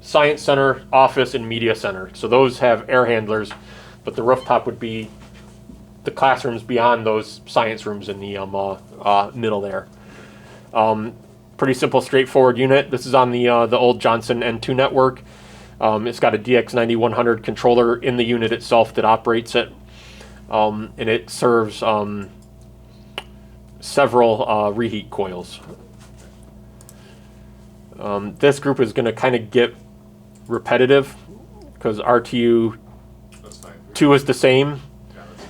Speaker 1: Science Center, Office, and Media Center. So those have air handlers, but the rooftop would be the classrooms beyond those science rooms in the middle there. Pretty simple, straightforward unit. This is on the old Johnson N2 network. It's got a DX9100 controller in the unit itself that operates it, and it serves several reheat coils. This group is going to kind of get repetitive because RTU 2 is the same.
Speaker 2: Yeah, that's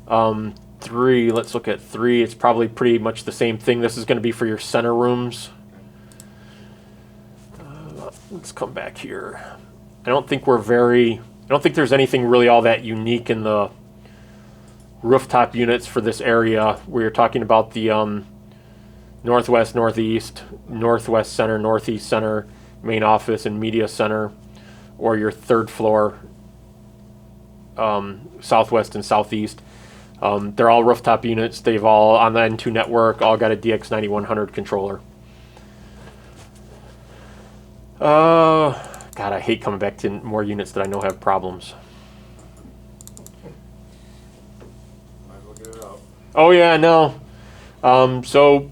Speaker 2: fine.
Speaker 1: 3, let's look at 3. It's probably pretty much the same thing. This is going to be for your center rooms. Let's come back here. I don't think there's anything really all that unique in the rooftop units for this area. We're talking about the northwest, northeast, northwest center, northeast center, main office, and media center, or your third floor, southwest and southeast. They're all rooftop units. They've all, on the N2 network, all got a DX9100 controller. God, I hate coming back to more units that I know have problems.
Speaker 2: Might as well get it out.
Speaker 1: Oh yeah, I know. So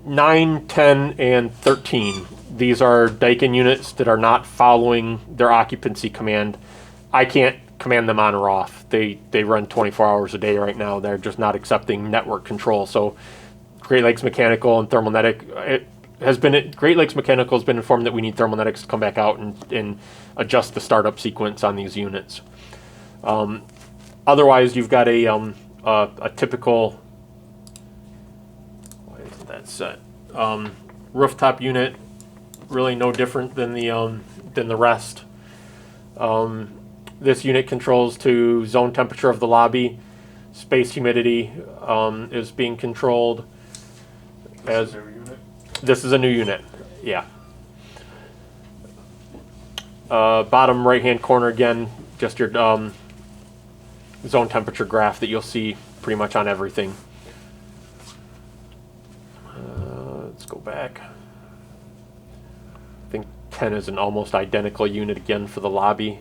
Speaker 1: 9, 10, and 13. These are Daikin units that are not following their occupancy command. I can't command them on or off. They run 24 hours a day right now. They're just not accepting network control. So Great Lakes Mechanical and Thermalnetic, Great Lakes Mechanical has been informed that we need Thermalnetics to come back out and adjust the startup sequence on these units. Otherwise, you've got a typical, why isn't that set? Rooftop unit, really no different than the rest. This unit controls to zone temperature of the lobby. Space humidity is being controlled.
Speaker 2: This is a new unit?
Speaker 1: This is a new unit, yeah. Bottom right-hand corner again, just your zone temperature graph that you'll see pretty much on everything. Let's go back. I think 10 is an almost identical unit again for the lobby.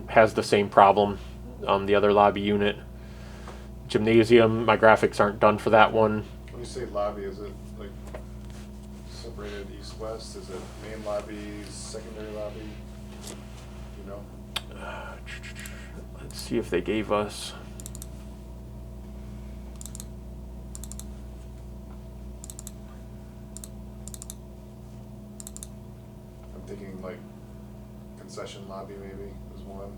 Speaker 1: Has the same problem, the other lobby unit. Gymnasium, my graphics aren't done for that one.
Speaker 2: When you say lobby, is it like separated east-west? Is it main lobby, secondary lobby? You know?
Speaker 1: Let's see if they gave us.
Speaker 2: I'm thinking like concession lobby maybe is one.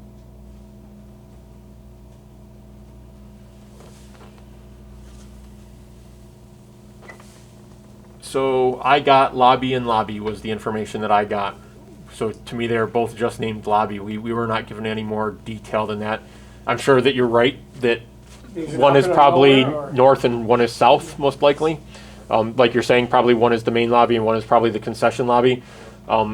Speaker 1: So I got lobby and lobby was the information that I got. So to me, they're both just named lobby. We were not given any more detail than that. I'm sure that you're right that
Speaker 3: Is it
Speaker 1: one
Speaker 3: up
Speaker 1: is
Speaker 3: in a
Speaker 1: probably
Speaker 3: lower or-
Speaker 1: north and one is south, most likely. Like you're saying, probably one is the main lobby and one is probably the concession lobby.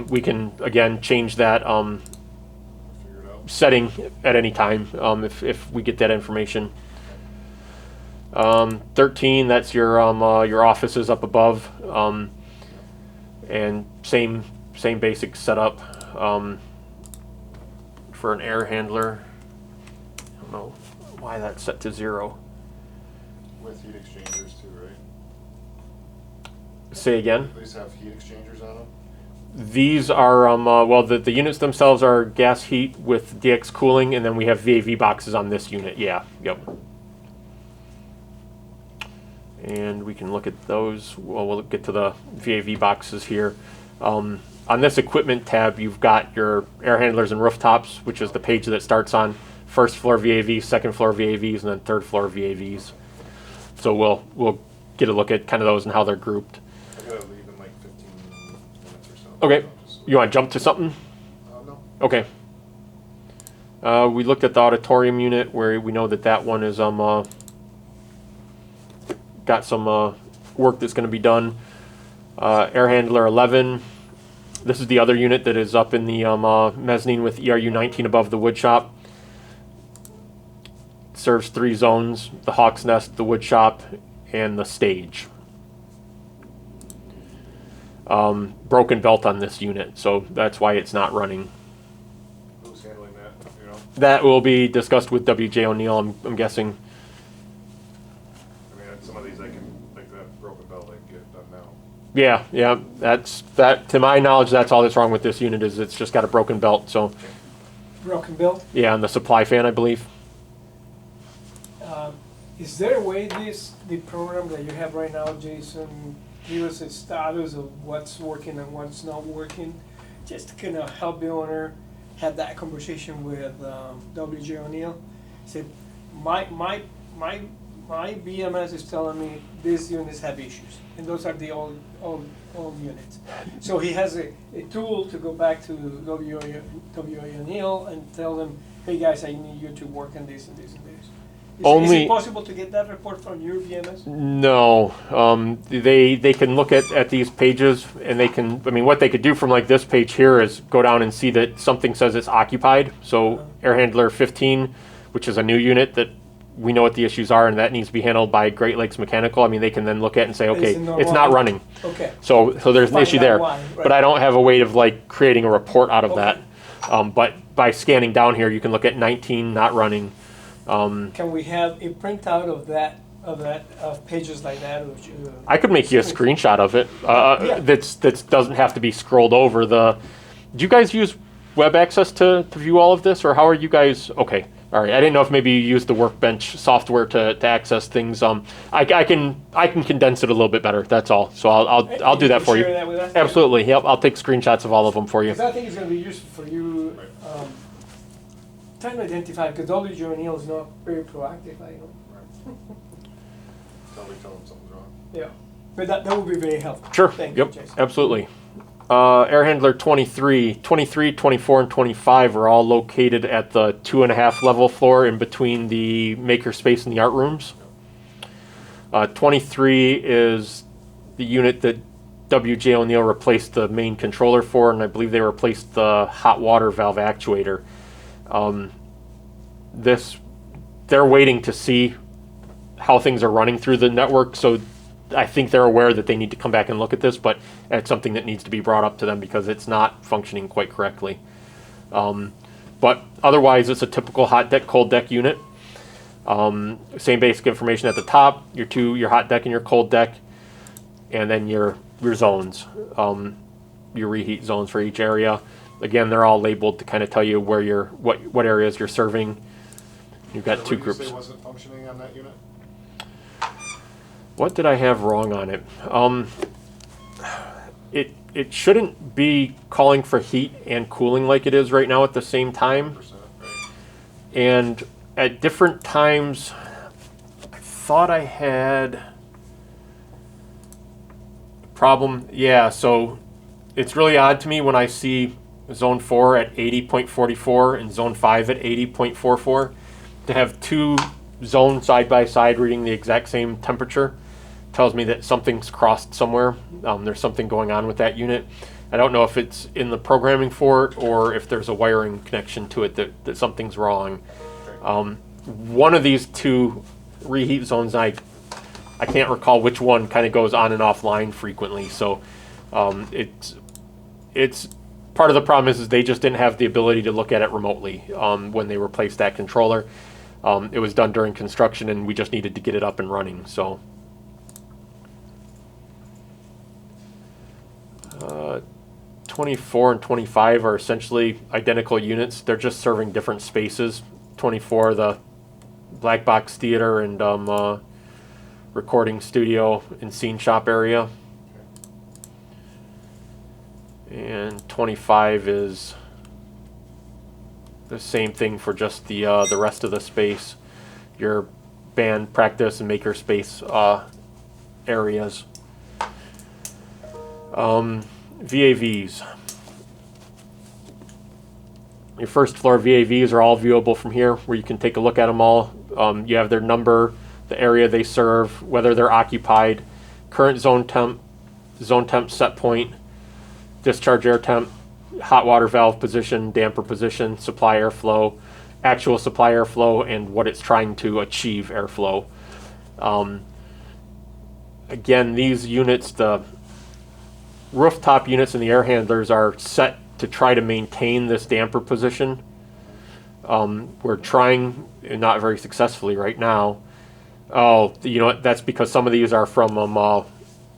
Speaker 1: We can, again, change that
Speaker 2: Figure it out.
Speaker 1: setting at any time if we get that information. 13, that's your offices up above, and same basic setup for an air handler. I don't know why that's set to 0.
Speaker 2: With heat exchangers too, right?
Speaker 1: Say again.
Speaker 2: These have heat exchangers on them?
Speaker 1: These are well, the units themselves are gas heat with DX cooling, and then we have VAV boxes on this unit. Yeah, yep. And we can look at those. Well, we'll get to the VAV boxes here. On this equipment tab, you've got your air handlers and rooftops, which is the page that starts on first floor VAVs, second floor VAVs, and then third floor VAVs. So we'll get a look at kind of those and how they're grouped.
Speaker 2: I gotta leave in like 15 minutes or so.
Speaker 1: Okay.
Speaker 2: So just-
Speaker 1: You want to jump to something?
Speaker 2: No.
Speaker 1: Okay. We looked at the auditorium unit where we know that one is got some work that's going to be done. Air handler 11. This is the other unit that is up in the mezzanine with ERU 19 above the wood shop. Serves 3 zones: the Hawk's Nest, the wood shop, and the stage. Broken belt on this unit, so that's why it's not running.
Speaker 2: Who's handling that, you know?
Speaker 1: That will be discussed with WJ O'Neill, I'm guessing.
Speaker 2: I mean, some of these I can, like that broken belt, I can get it done now.
Speaker 1: Yeah, that. To my knowledge, that's all that's wrong with this unit is it's just got a broken belt. So,
Speaker 3: Broken bill?
Speaker 1: yeah, and the supply fan, I believe.
Speaker 3: Is there a way the program that you have right now, Jason, give us a status of what's working and what's not working? Just to kind of help the owner had that conversation with W.J. O'Neill. Said, my BMS is telling me these units have issues, and those are the old units. So he has a tool to go back to W.A. O'Neill and tell them, hey guys, I need you to work on this and this and this. Is it possible to get that report from your VMS?
Speaker 1: No, they can look at these pages, and they can, I mean, what they could do from like this page here is go down and see that something says it's occupied. So air handler 15, which is a new unit that we know what the issues are, and that needs to be handled by Great Lakes Mechanical. I mean, they can then look at it and say, okay, it's not running.
Speaker 3: Okay.
Speaker 1: So there's an issue there.
Speaker 3: Why, right.
Speaker 1: But I don't have a way of like creating a report out of
Speaker 3: Okay.
Speaker 1: that. But by scanning down here, you can look at 19 not running.
Speaker 3: Can we have a printout of pages like that?
Speaker 1: I could make you a screenshot of it.
Speaker 3: Yeah.
Speaker 1: That doesn't have to be scrolled over. Do you guys use web access to view all of this, or how are you guys? Okay, all right. I didn't know if maybe you use the Workbench software to access things. I can condense it a little bit better. That's all. So I'll do that for you.
Speaker 3: Share that with us?
Speaker 1: Absolutely. Yep. I'll take screenshots of all of them for you.
Speaker 3: Because I think it's going to be useful for you. Trying to identify, because W.J. O'Neill is not very proactive, I know.
Speaker 2: Right. Tell them something's wrong.
Speaker 3: Yeah, but that would be very helpful.
Speaker 1: Sure.
Speaker 3: Thank you,
Speaker 1: Yep.
Speaker 3: Jason.
Speaker 1: Absolutely. Air handler 23, 24, and 25 are all located at the 2.5 level floor in between the maker space and the art rooms. 23 is the unit that W.J. O'Neill replaced the main controller for, and I believe they replaced the hot water valve actuator. They're waiting to see how things are running through the network, so I think they're aware that they need to come back and look at this, but it's something that needs to be brought up to them because it's not functioning quite correctly. But otherwise, it's a typical hot deck, cold deck unit. Same basic information at the top, your hot deck and your cold deck, and then your zones, your reheat zones for each area. Again, they're all labeled to kind of tell you where what areas you're serving. You've got two groups.
Speaker 2: What did you say wasn't functioning on that unit?
Speaker 1: What did I have wrong on it? It shouldn't be calling for heat and cooling like it is right now at the same time.
Speaker 2: 100%, right?
Speaker 1: And at different times, I thought I had a problem. Yeah, so it's really odd to me when I see zone 4 at 80.44 and zone 5 at 80.44 to have two zones side by side reading the exact same temperature. Tells me that something's crossed somewhere. There's something going on with that unit. I don't know if it's in the programming for it or if there's a wiring connection to it that something's wrong. One of these two reheat zones, I can't recall which one, kind of goes on and offline frequently. So it's part of the problem is they just didn't have the ability to look at it remotely when they replaced that controller. It was done during construction, and we just needed to get it up and running. So. 24 and 25 are essentially identical units. They're just serving different spaces. 24, the black box theater and recording studio and scene shop area. And 25 is the same thing for just the rest of the space. Your band practice and maker space areas. VAVs. Your first floor VAVs are all viewable from here, where you can take a look at them all. You have their number, the area they serve, whether they're occupied, current zone temp set point, discharge air temp, hot water valve position, damper position, supply airflow, actual supply airflow, and what it's trying to achieve airflow. Again, these units, the rooftop units and the air handlers are set to try to maintain this damper position. We're trying, not very successfully right now. Oh, you know what? That's because some of these are from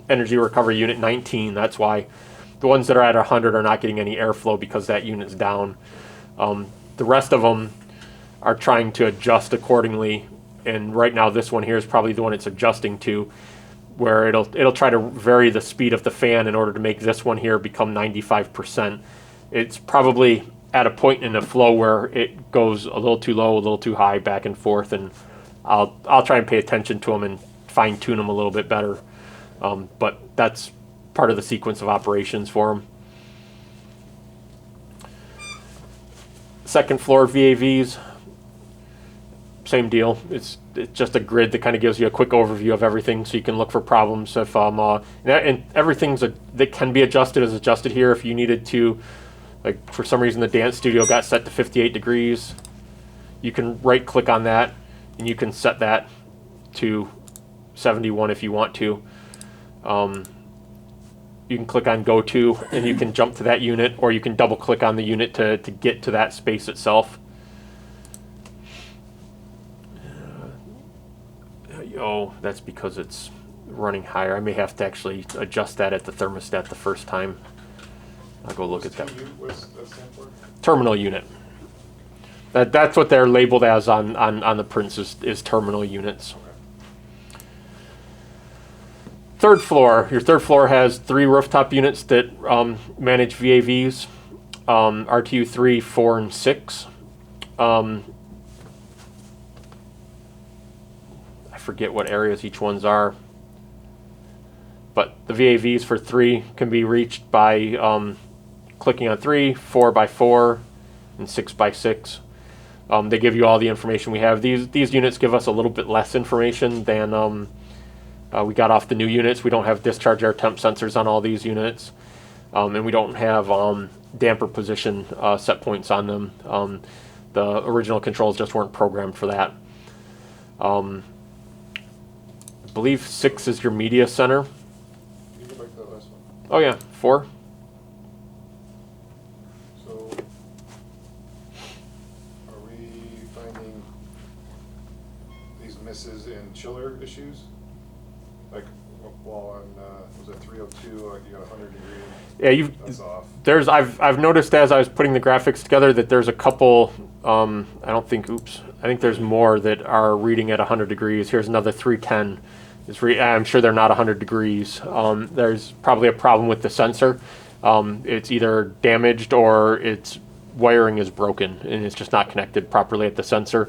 Speaker 1: Energy Recovery Unit 19. That's why the ones that are at 100 are not getting any airflow because that unit's down. The rest of them are trying to adjust accordingly. And right now, this one here is probably the one it's adjusting to, where it'll try to vary the speed of the fan in order to make this one here become 95%. It's probably at a point in the flow where it goes a little too low, a little too high, back and forth, and I'll try and pay attention to them and fine tune them a little bit better. But that's part of the sequence of operations for them. Second floor VAVs, same deal. It's just a grid that kind of gives you a quick overview of everything, so you can look for problems. If and everything's that can be adjusted is adjusted here. If you needed to, like for some reason the dance studio got set to 58 degrees, you can right click on that and you can set that to 71 if you want to. You can click on go to and you can jump to that unit, or you can double click on the unit to get to that space itself. Oh, that's because it's running higher. I may have to actually adjust that at the thermostat the first time. I'll go look at that.
Speaker 2: What's that stand for?
Speaker 1: Terminal unit. That's what they're labeled as on the prints is terminal units. Third floor. Your third floor has 3 rooftop units that manage VAVs, RTU 3, 4, and 6. I forget what areas each ones are, but the VAVs for 3 can be reached by clicking on 3, 4 by 4, and 6 by 6. They give you all the information we have. These units give us a little bit less information than we got off the new units. We don't have discharge air temp sensors on all these units, and we don't have damper position set points on them. The original controls just weren't programmed for that. I believe 6 is your media center.
Speaker 2: Can you go back to that last one?
Speaker 1: Oh yeah, 4.
Speaker 2: So, are we finding these misses in chiller issues? Like, well, on, was it 302, like you got 100 degree?
Speaker 1: Yeah,
Speaker 2: That's off.
Speaker 1: I've noticed as I was putting the graphics together that there's a couple, I think there's more that are reading at 100 degrees. Here's another 310. I'm sure they're not 100 degrees. There's probably a problem with the sensor. It's either damaged or its wiring is broken and it's just not connected properly at the sensor.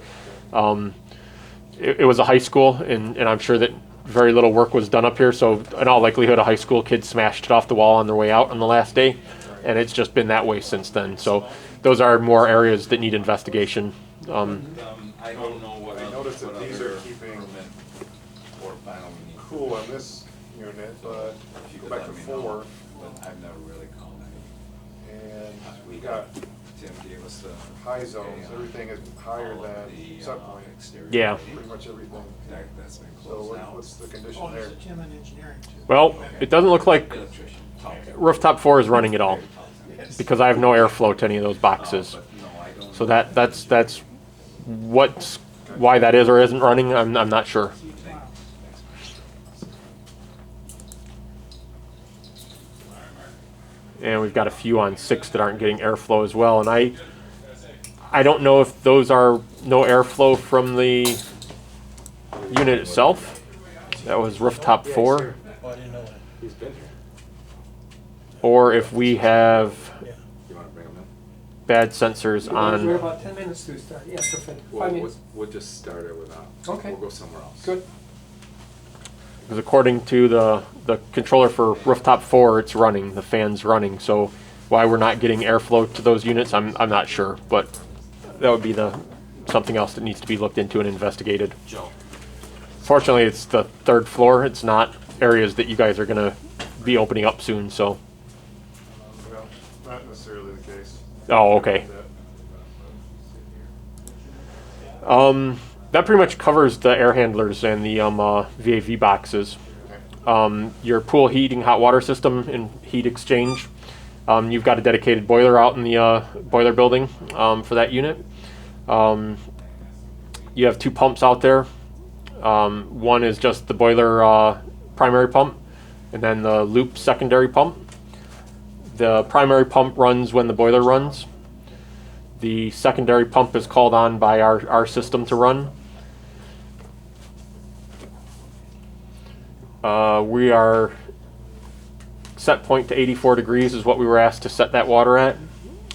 Speaker 1: It was a high school, and I'm sure that very little work was done up here, so in all likelihood a high school kid smashed it off the wall on their way out on the last day, and it's just been that way since then. So those are more areas that need investigation.
Speaker 4: I don't know what.
Speaker 2: I noticed that these are keeping
Speaker 4: or panel we need.
Speaker 2: cool on this unit, but
Speaker 4: If you
Speaker 2: go
Speaker 4: could
Speaker 2: back to
Speaker 4: let me know,
Speaker 2: 4,
Speaker 4: but I've never really called any.
Speaker 2: and we got
Speaker 4: Tim gave us the.
Speaker 2: high zones. Everything is higher
Speaker 4: all of
Speaker 2: than
Speaker 4: the,
Speaker 2: set point.
Speaker 4: exterior
Speaker 1: Yeah.
Speaker 4: lighting.
Speaker 2: Pretty much everything.
Speaker 4: That's been
Speaker 2: So
Speaker 4: closed now.
Speaker 2: what's the condition
Speaker 5: Oh,
Speaker 2: there?
Speaker 5: there's a Tim in engineering too.
Speaker 1: Well, it doesn't look like
Speaker 4: Electrician.
Speaker 1: rooftop 4 is running at all, because I have no airflow to any of those boxes.
Speaker 4: But no, I don't
Speaker 1: So
Speaker 4: know.
Speaker 1: that's why that is or isn't running. I'm not sure. And we've got a few on 6 that aren't getting airflow as well. And I don't know if those are no airflow from the unit itself. That was rooftop 4.
Speaker 5: Oh, I didn't know that.
Speaker 6: He's been here.
Speaker 1: Or if we have
Speaker 5: Yeah.
Speaker 6: You wanna bring him in?
Speaker 1: bad sensors
Speaker 3: We're
Speaker 1: on.
Speaker 3: about 10 minutes to start, yeah, so 5
Speaker 6: We'll
Speaker 3: minutes.
Speaker 6: just start it without.
Speaker 3: Okay.
Speaker 6: We'll go somewhere else.
Speaker 3: Good.
Speaker 1: Because according to the controller for rooftop 4, it's running, the fan's running. So why we're not getting airflow to those units, I'm not sure. But that would be something else that needs to be looked into and investigated.
Speaker 4: Joe.
Speaker 1: Fortunately, it's the 3rd floor. It's not areas that you guys are going to be opening up soon. So,
Speaker 2: Well, not necessarily the case.
Speaker 1: oh, okay. That pretty much covers the air handlers and the VAV boxes. Your pool heating hot water system and heat exchange. You've got a dedicated boiler out in the boiler building for that unit. You have 2 pumps out there. One is just the boiler primary pump, and then the loop secondary pump. The primary pump runs when the boiler runs. The secondary pump is called on by our system to run. We are set point to 84 degrees is what we were asked to set that water at.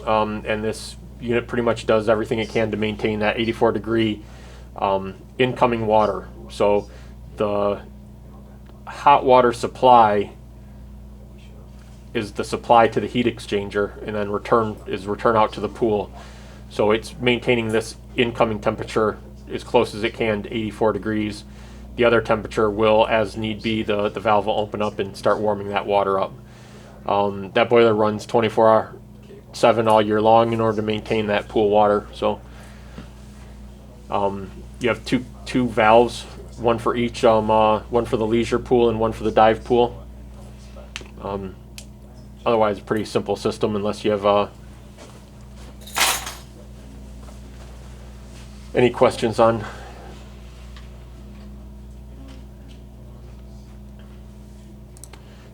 Speaker 1: And this unit pretty much does everything it can to maintain that 84 degree incoming water. So the hot water supply is the supply to the heat exchanger, and then return out to the pool. So it's maintaining this incoming temperature as close as it can to 84 degrees. The other temperature will, as need be, the valve will open up and start warming that water up. That boiler runs 24/7 all year long in order to maintain that pool water. So you have two valves, one for each, one for the leisure pool and one for the dive pool. Otherwise, a pretty simple system unless you have any questions on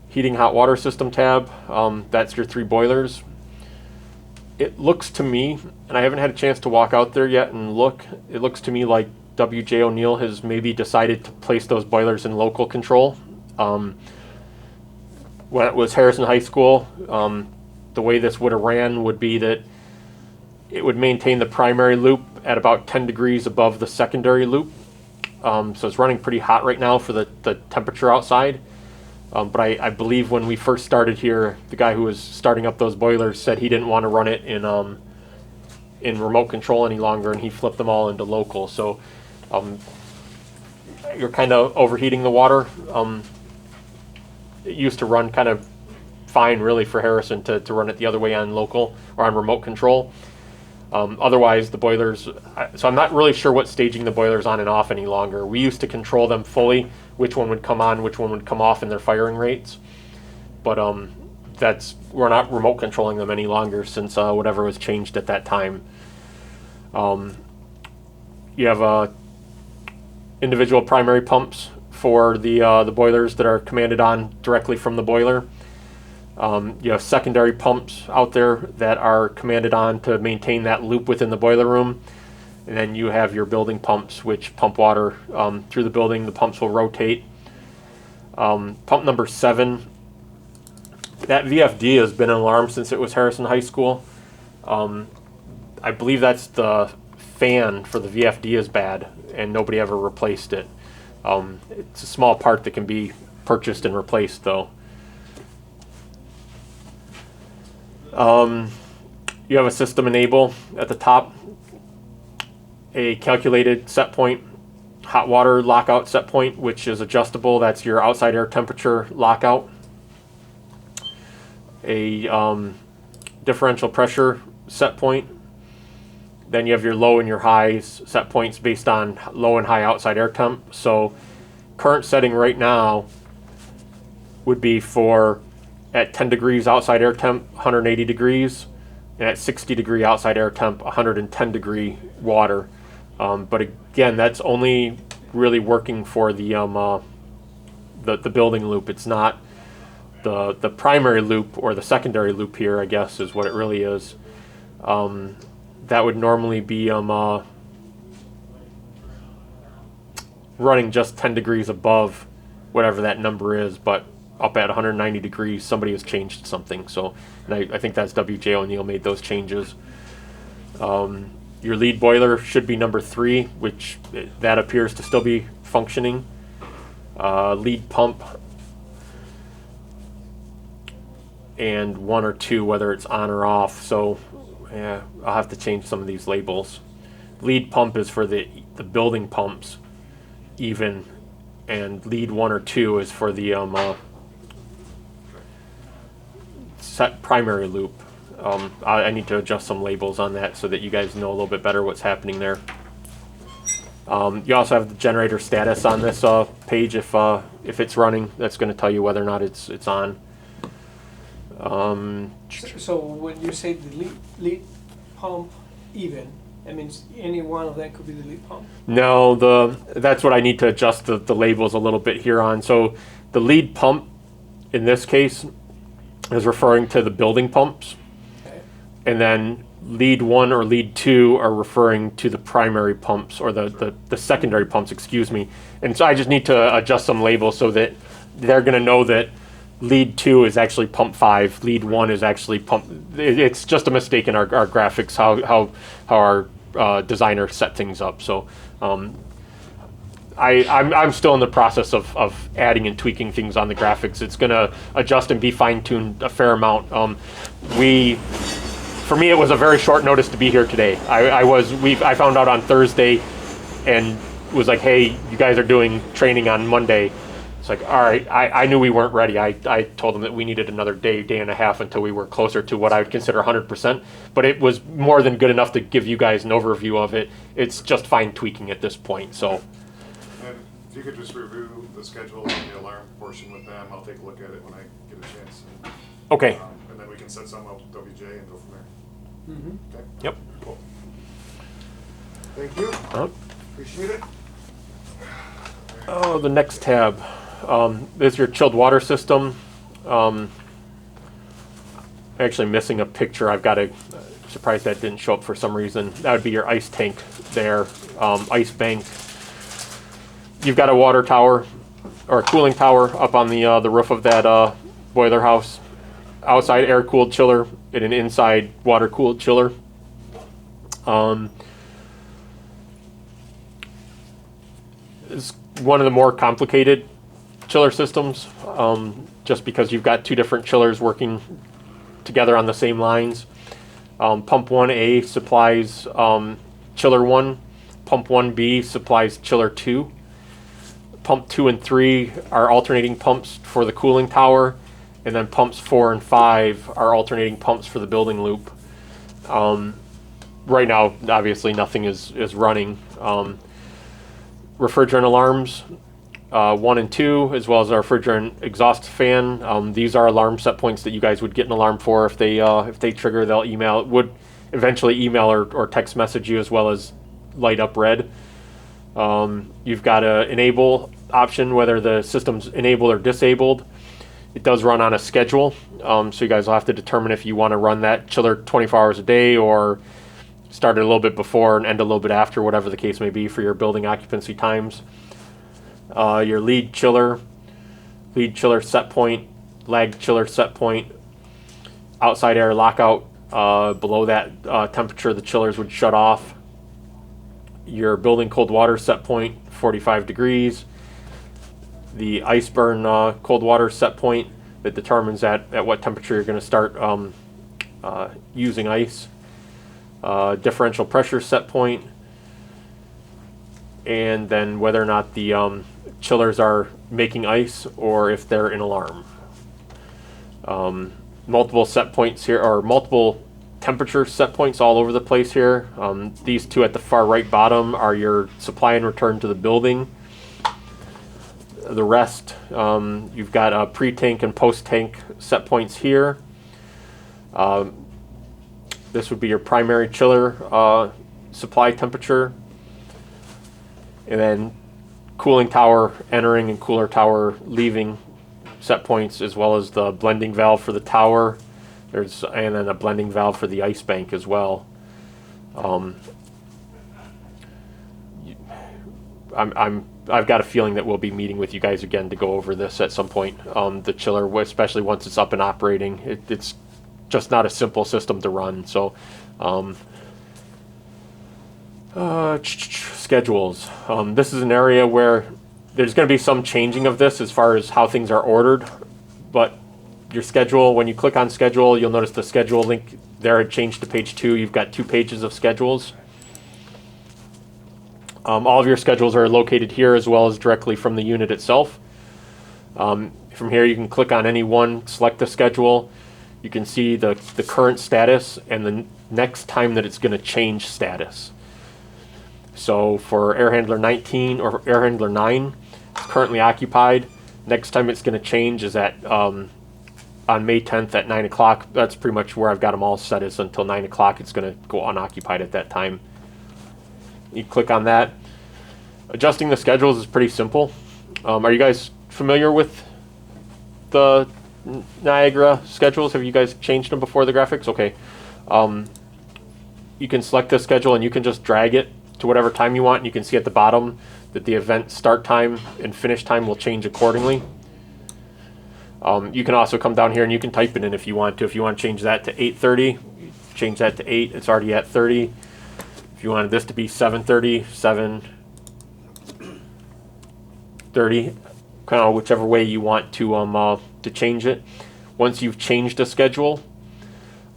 Speaker 1: heating hot water system tab. That's your 3 boilers. It looks to me, and I haven't had a chance to walk out there yet and look, it looks to me like W.J. O'Neill has maybe decided to place those boilers in local control. When it was Harrison High School, the way this would have ran would be that it would maintain the primary loop at about 10 degrees above the secondary loop. So it's running pretty hot right now for the temperature outside. But I believe when we first started here, the guy who was starting up those boilers said he didn't want to run it in remote control any longer, and he flipped them all into local. So you're kind of overheating the water. It used to run kind of fine, really, for Harrison to run it the other way on local or on remote control. Otherwise, the boilers, so I'm not really sure what staging the boilers on and off any longer. We used to control them fully, which one would come on, which one would come off, and their firing rates. But we're not remote controlling them any longer since whatever was changed at that time. You have individual primary pumps for the boilers that are commanded on directly from the boiler. You have secondary pumps out there that are commanded on to maintain that loop within the boiler room. And then you have your building pumps, which pump water through the building. The pumps will rotate. Pump number 7, that VFD has been an alarm since it was Harrison High School. I believe that's the fan for the VFD is bad, and nobody ever replaced it. It's a small part that can be purchased and replaced, though. You have a system enable at the top, a calculated set point, hot water lockout set point, which is adjustable. That's your outside air temperature lockout. A differential pressure set point. Then you have your low and your highs set points based on low and high outside air temp. So current setting right now would be for at 10 degrees outside air temp, 180 degrees, and at 60 degree outside air temp, 110 degree water. But again, that's only really working for the building loop. It's not the primary loop or the secondary loop here, I guess, is what it really is. That would normally be running just 10 degrees above whatever that number is, but up at 190 degrees, somebody has changed something. So, and I think that's W.J. O'Neill made those changes. Your lead boiler should be number 3, which that appears to still be functioning. Lead pump and 1 or 2, whether it's on or off. So yeah, I'll have to change some of these labels. Lead pump is for the building pumps, even, and lead 1 or 2 is for the set primary loop. I need to adjust some labels on that so that you guys know a little bit better what's happening there. You also have the generator status on this page. If it's running, that's going to tell you whether or not it's on.
Speaker 3: So when you say the lead pump even, that means any one of them could be the lead pump?
Speaker 1: No, that's what I need to adjust the labels a little bit here on. So the lead pump in this case is referring to the building pumps.
Speaker 3: Okay.
Speaker 1: And then lead 1 or lead 2 are referring to the primary pumps, or the secondary pumps, excuse me. And so I just need to adjust some labels so that they're going to know that lead 2 is actually pump 5. Lead 1 is actually pump. It's just a mistake in our graphics how our designer set things up. So I'm still in the process of adding and tweaking things on the graphics. It's going to adjust and be fine-tuned a fair amount. For me, it was a very short notice to be here today. I found out on Thursday and was like, hey, you guys are doing training on Monday. It's like, all right, I knew we weren't ready. I told them that we needed another day and a half until we were closer to what I would consider 100%. But it was more than good enough to give you guys an overview of it. It's just fine tweaking at this point. So,
Speaker 2: And if you could just review the schedule and the alarm portion with them, I'll take a look at it when I get a chance.
Speaker 1: okay.
Speaker 2: And then we can set some up with WJ and go from there.
Speaker 3: Mhm.
Speaker 2: Okay?
Speaker 1: Yep.
Speaker 2: Cool. Thank you. Appreciate it.
Speaker 1: Oh, the next tab. This is your chilled water system. Actually missing a picture. Surprised that didn't show up for some reason. That would be your ice tank there, ice bank. You've got a water tower or a cooling tower up on the roof of that boiler house. Outside air cooled chiller and an inside water cooled chiller. It's one of the more complicated chiller systems, just because you've got two different chillers working together on the same lines. Pump 1A supplies chiller 1. Pump 1B supplies chiller 2. Pump 2 and 3 are alternating pumps for the cooling tower, and then pumps 4 and 5 are alternating pumps for the building loop. Right now, obviously, nothing is running. Refrigerant alarms, 1 and 2, as well as our refrigerant exhaust fan. These are alarm set points that you guys would get an alarm for. If they trigger, they'll would eventually email or text message you, as well as light up red. You've got a enable option, whether the system's enabled or disabled. It does run on a schedule, so you guys will have to determine if you want to run that chiller 24 hours a day or start it a little bit before and end a little bit after, whatever the case may be for your building occupancy times. Your lead chiller set point, lag chiller set point, outside air lockout. Below that temperature, the chillers would shut off. Your building cold water set point, 45 degrees. The ice burn cold water set point that determines at what temperature you're going to start using ice. Differential pressure set point, and then whether or not the chillers are making ice or if they're in alarm. Multiple set points here, or multiple temperature set points all over the place here. These two at the far right bottom are your supply and return to the building. The rest, you've got pre-tank and post-tank set points here. This would be your primary chiller supply temperature. And then cooling tower entering and cooler tower leaving set points, as well as the blending valve for the tower. And then a blending valve for the ice bank as well. I've got a feeling that we'll be meeting with you guys again to go over this at some point. The chiller, especially once it's up and operating, it's just not a simple system to run. So, schedules. This is an area where there's going to be some changing of this as far as how things are ordered, but your schedule, when you click on schedule, you'll notice the schedule link there had changed to page 2. You've got 2 pages of schedules. All of your schedules are located here, as well as directly from the unit itself. From here, you can click on any one, select the schedule. You can see the current status and the next time that it's going to change status. So for air handler 19 or air handler 9, it's currently occupied. Next time it's going to change is at on May 10th at 9 o'clock. That's pretty much where I've got them all set, is until 9 o'clock. It's going to go unoccupied at that time. You click on that. Adjusting the schedules is pretty simple. Are you guys familiar with the Niagara schedules? Have you guys changed them before the graphics? Okay. You can select the schedule and you can just drag it to whatever time you want. And you can see at the bottom that the event start time and finish time will change accordingly. You can also come down here and you can type it in if you want to. If you want to change that to 8:30, change that to 8. It's already at 30. If you wanted this to be 7:30, 7:30, kind of whichever way you want to change it. Once you've changed a schedule,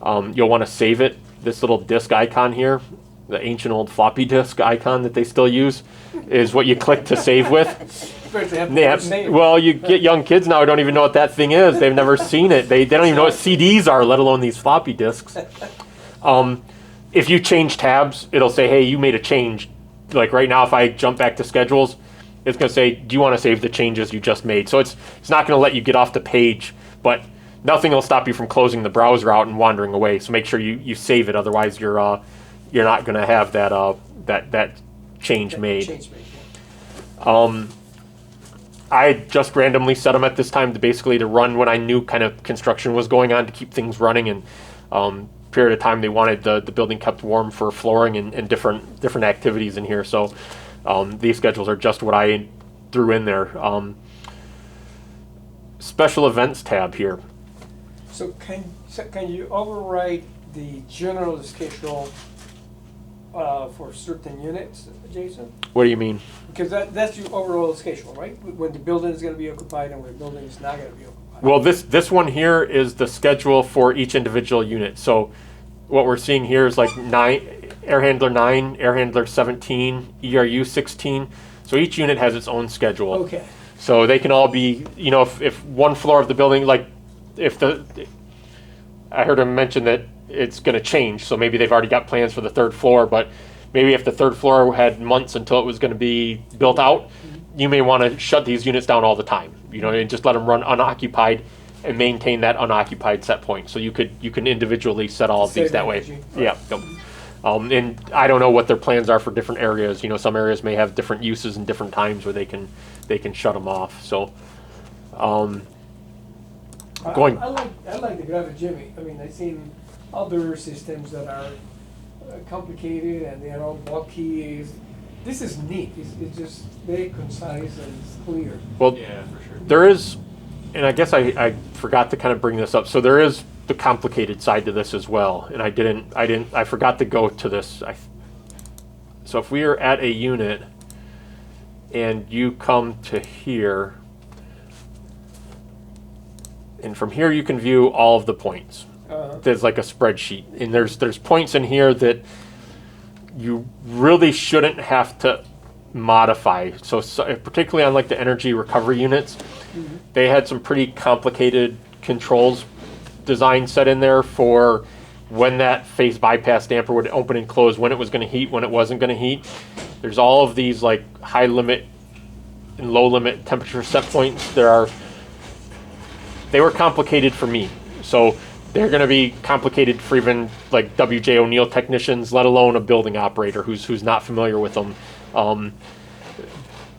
Speaker 1: you'll want to save it. This little disk icon here, the ancient old floppy disk icon that they still use, is what you click to save with.
Speaker 3: First they have to
Speaker 1: Yeah,
Speaker 3: name.
Speaker 1: well, you get young kids now who don't even know what that thing is. They've never seen it. They don't even know what CDs are, let alone these floppy disks. If you change tabs, it'll say, hey, you made a change. Like right now, if I jump back to schedules, it's going to say, do you want to save the changes you just made? So it's not going to let you get off the page, but nothing will stop you from closing the browser out and wandering away. So make sure you save it. Otherwise, you're not going to have that change made.
Speaker 3: Change made, yeah.
Speaker 1: I just randomly set them at this time to basically to run when I knew kind of construction was going on to keep things running, and period of time they wanted the building kept warm for flooring and different activities in here. So these schedules are just what I threw in there. Special events tab here.
Speaker 3: So can you override the general schedule for certain units, Jason?
Speaker 1: What do you mean?
Speaker 3: Because that's your overall schedule, right? When the building is gonna be occupied and when the building is not gonna be occupied.
Speaker 1: Well, this one here is the schedule for each individual unit. So what we're seeing here is like air handler 9, air handler 17, ERU 16. So each unit has its own schedule.
Speaker 3: Okay.
Speaker 1: So they can all be, if one floor of the building, like I heard him mention that it's going to change. So maybe they've already got plans for the third floor, but maybe if the third floor had months until it was going to be built out, you may want to shut these units down all the time, and just let them run unoccupied and maintain that unoccupied set point. So you can individually set all of these
Speaker 3: Save
Speaker 1: that way.
Speaker 3: energy.
Speaker 1: Yeah. Yep. And I don't know what their plans are for different areas. Some areas may have different uses and different times where they can shut them off. So going.
Speaker 3: I like the graphic, Jimmy. I mean, I've seen other systems that are complicated and they're all bulky. This is neat. It's just very concise and it's clear.
Speaker 1: Well,
Speaker 4: Yeah, for sure.
Speaker 1: there is, and I guess I forgot to kind of bring this up. So there is the complicated side to this as well, and I forgot to go to this. So if we are at a unit and you come to here, and from here you can view all of the points. There's like a spreadsheet, and there's points in here that you really shouldn't have to modify. So particularly on like the energy recovery units, they had some pretty complicated controls design set in there for when that phase bypass damper would open and close, when it was going to heat, when it wasn't going to heat. There's all of these like high limit and low limit temperature set points. They were complicated for me, so they're going to be complicated for even like W.J. O'Neill technicians, let alone a building operator who's not familiar with them.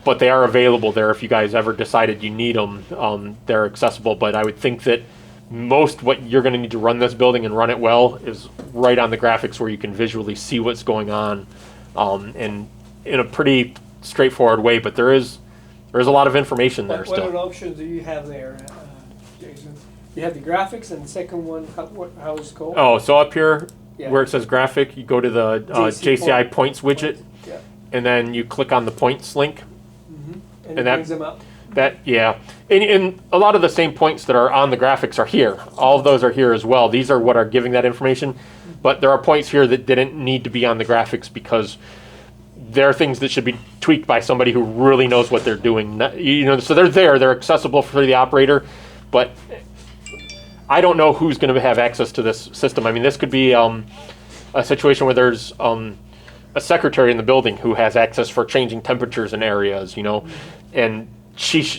Speaker 1: But they are available there if you guys ever decided you need them. They're accessible, but I would think that most what you're going to need to run this building and run it well is right on the graphics where you can visually see what's going on, and in a pretty straightforward way. But there's a lot of information there
Speaker 3: What
Speaker 1: still.
Speaker 3: other options do you have there, Jason? You have the graphics, and the second one, how is it called?
Speaker 1: Oh, so up here
Speaker 3: Yeah.
Speaker 1: where it says graphic, you go to the JCI points widget,
Speaker 3: Yeah.
Speaker 1: and then you click on the points link.
Speaker 3: And it
Speaker 1: and that-
Speaker 3: brings them up.
Speaker 1: Yeah, and a lot of the same points that are on the graphics are here. All of those are here as well. These are what are giving that information, but there are points here that didn't need to be on the graphics because there are things that should be tweaked by somebody who really knows what they're doing. So they're accessible for the operator, but I don't know who's going to have access to this system. I mean, this could be a situation where there's a secretary in the building who has access for changing temperatures in areas, and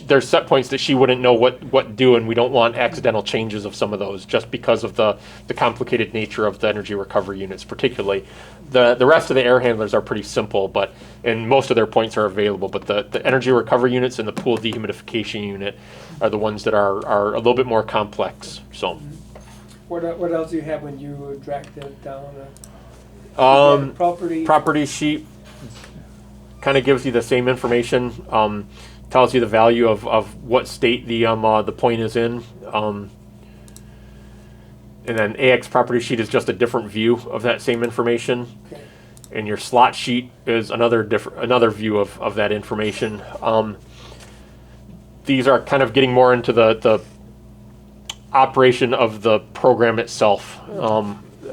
Speaker 1: there's set points that she wouldn't know what do, and we don't want accidental changes of some of those just because of the complicated nature of the energy recovery units particularly. The rest of the air handlers are pretty simple, and most of their points are available, but the energy recovery units and the pool dehumidification unit are the ones that are a little bit more complex. So
Speaker 3: What else do you have when you drag that down? Property.
Speaker 1: property sheet kind of gives you the same information. tells you the value of what state the point is in. And then AX property sheet is just a different view of that same information.
Speaker 3: Okay.
Speaker 1: And your slot sheet is another view of that information. These are kind of getting more into the operation of the program itself,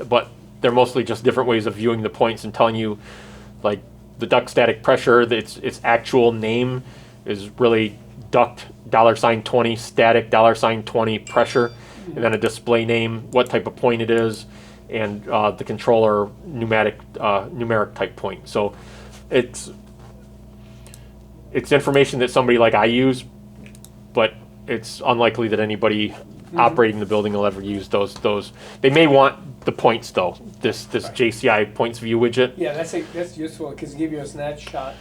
Speaker 1: but they're mostly just different ways of viewing the points and telling you, like the duct static pressure, its actual name is really duct $20 static $20 pressure, and then a display name, what type of point it is, and the controller numeric type point. So it's information that somebody like I use, but it's unlikely that anybody operating the building will ever use those. They may want the points though. This JCI points view widget.
Speaker 3: Yeah, that's useful because it gives you a snapshot.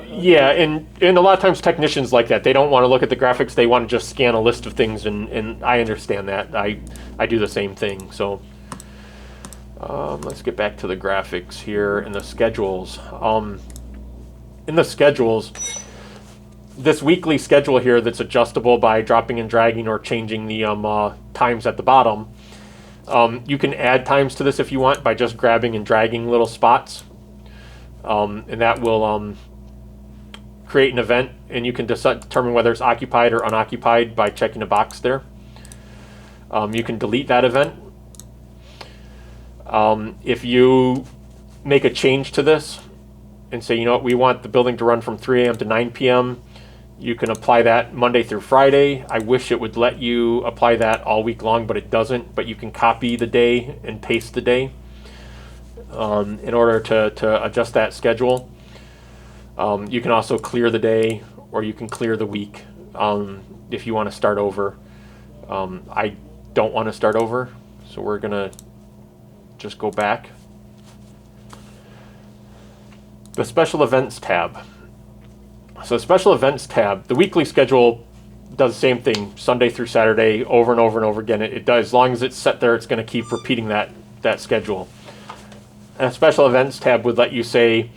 Speaker 1: Yeah, and a lot of times technicians like that. They don't want to look at the graphics. They want to just scan a list of things, and I understand that. I do the same thing. So let's get back to the graphics here and the schedules. In the schedules, this weekly schedule here that's adjustable by dropping and dragging or changing the times at the bottom. You can add times to this if you want by just grabbing and dragging little spots, and that will create an event, and you can determine whether it's occupied or unoccupied by checking a box there. You can delete that event. If you make a change to this and say, you know what, we want the building to run from 3 a.m. to 9 p.m., you can apply that Monday through Friday. I wish it would let you apply that all week long, but it doesn't. But you can copy the day and paste the day in order to adjust that schedule. You can also clear the day, or you can clear the week if you want to start over. I don't want to start over, so we're going to just go back. The special events tab. So special events tab, the weekly schedule does the same thing, Sunday through Saturday, over and over and over again. It does, as long as it's set there, it's going to keep repeating that schedule. And a special events tab would let you say,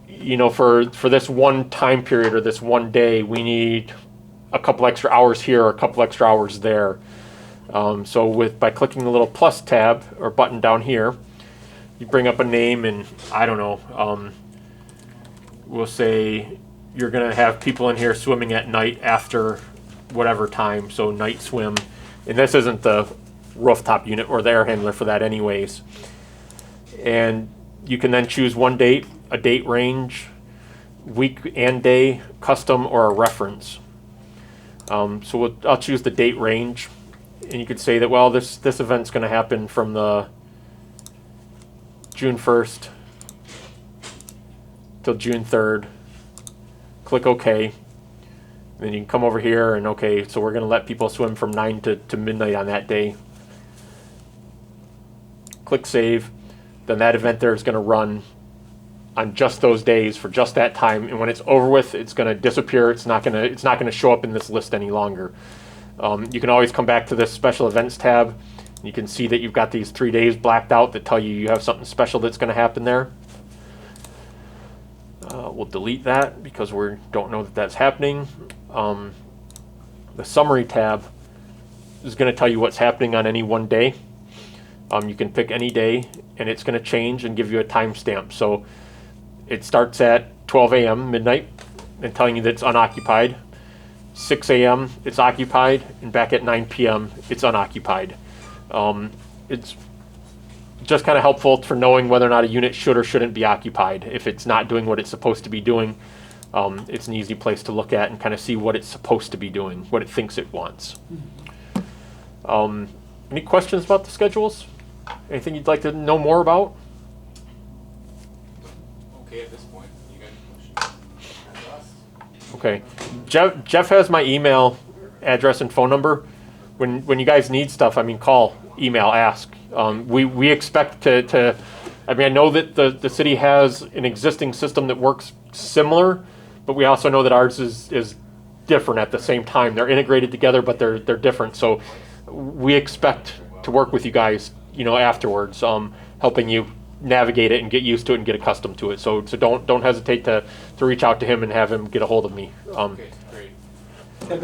Speaker 1: you know, for this one time period or this one day, we need a couple extra hours here or a couple extra hours there. So by clicking the little plus tab or button down here, you bring up a name, and I don't know, we'll say you're going to have people in here swimming at night after whatever time, so night swim. And this isn't the rooftop unit or the air handler for that anyways. And you can then choose one date, a date range, week and day, custom, or a reference. So I'll choose the date range, and you could say that, well, this event's going to happen from the June 1st till June 3rd. Click OK. Then you can come over here and okay, so we're going to let people swim from 9 to midnight on that day. Click Save. Then that event there is going to run on just those days for just that time, and when it's over with, it's going to disappear. It's not going to show up in this list any longer. You can always come back to this special events tab. You can see that you've got these 3 days blacked out that tell you you have something special that's going to happen there. We'll delete that because we don't know that that's happening. The summary tab is going to tell you what's happening on any one day. You can pick any day, and it's going to change and give you a timestamp. So it starts at 12 a.m. midnight and telling you that it's unoccupied. 6 a.m. it's occupied, and back at 9 p.m. it's unoccupied. It's just kind of helpful for knowing whether or not a unit should or shouldn't be occupied. If it's not doing what it's supposed to be doing, it's an easy place to look at and kind of see what it's supposed to be doing, what it thinks it wants. Any questions about the schedules? Anything you'd like to know more about?
Speaker 4: Okay, at this point, you got any questions?
Speaker 1: Okay. Jeff has my email address and phone number. When you guys need stuff, I mean, call, email, ask. We expect to I mean, I know that the city has an existing system that works similar, but we also know that ours is different at the same time. They're integrated together, but they're different. So we expect to work with you guys, you know, afterwards, helping you navigate it and get used to it and get accustomed to it. So don't hesitate to reach out to him and have him get a hold of me.
Speaker 4: Okay, great.
Speaker 3: That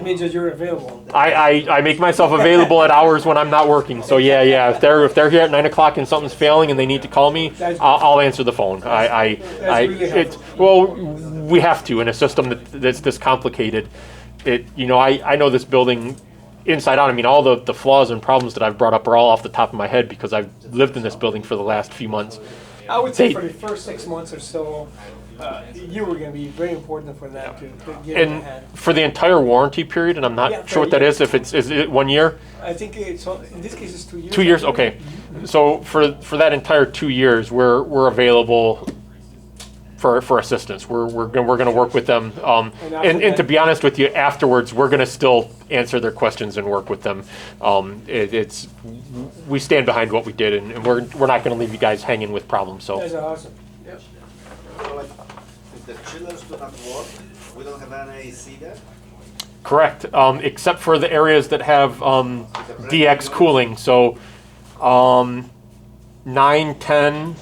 Speaker 3: means that you're available.
Speaker 1: I make myself available at hours when I'm not working. So yeah. If they're here at 9 o'clock and something's failing and they need to call me, I'll answer the phone.
Speaker 3: really helpful.
Speaker 1: Well, we have to in a system that's this complicated. I know this building inside out. I mean, all the flaws and problems that I've brought up are all off the top of my head because I've lived in this building for the last few months.
Speaker 3: I would say for the first 6 months or so, you were going to be very important for that to get in
Speaker 1: And
Speaker 3: hand.
Speaker 1: for the entire warranty period, and I'm not
Speaker 3: Yeah,
Speaker 1: sure what
Speaker 3: for a
Speaker 1: that
Speaker 3: year.
Speaker 1: is. If is it 1 year?
Speaker 3: I think in this case it's 2 years.
Speaker 1: 2 years, okay. So for that entire 2 years, we're available for assistance. We're gonna work with them. And to be honest with you, afterwards we're gonna still answer their questions and work with them. We stand behind what we did, and we're not gonna leave you guys hanging with problems. So
Speaker 3: That's awesome. Yep.
Speaker 7: So like, if the chillers do not work, we don't have any AC there?
Speaker 1: correct, except for the areas that have DX cooling. So 9, 10.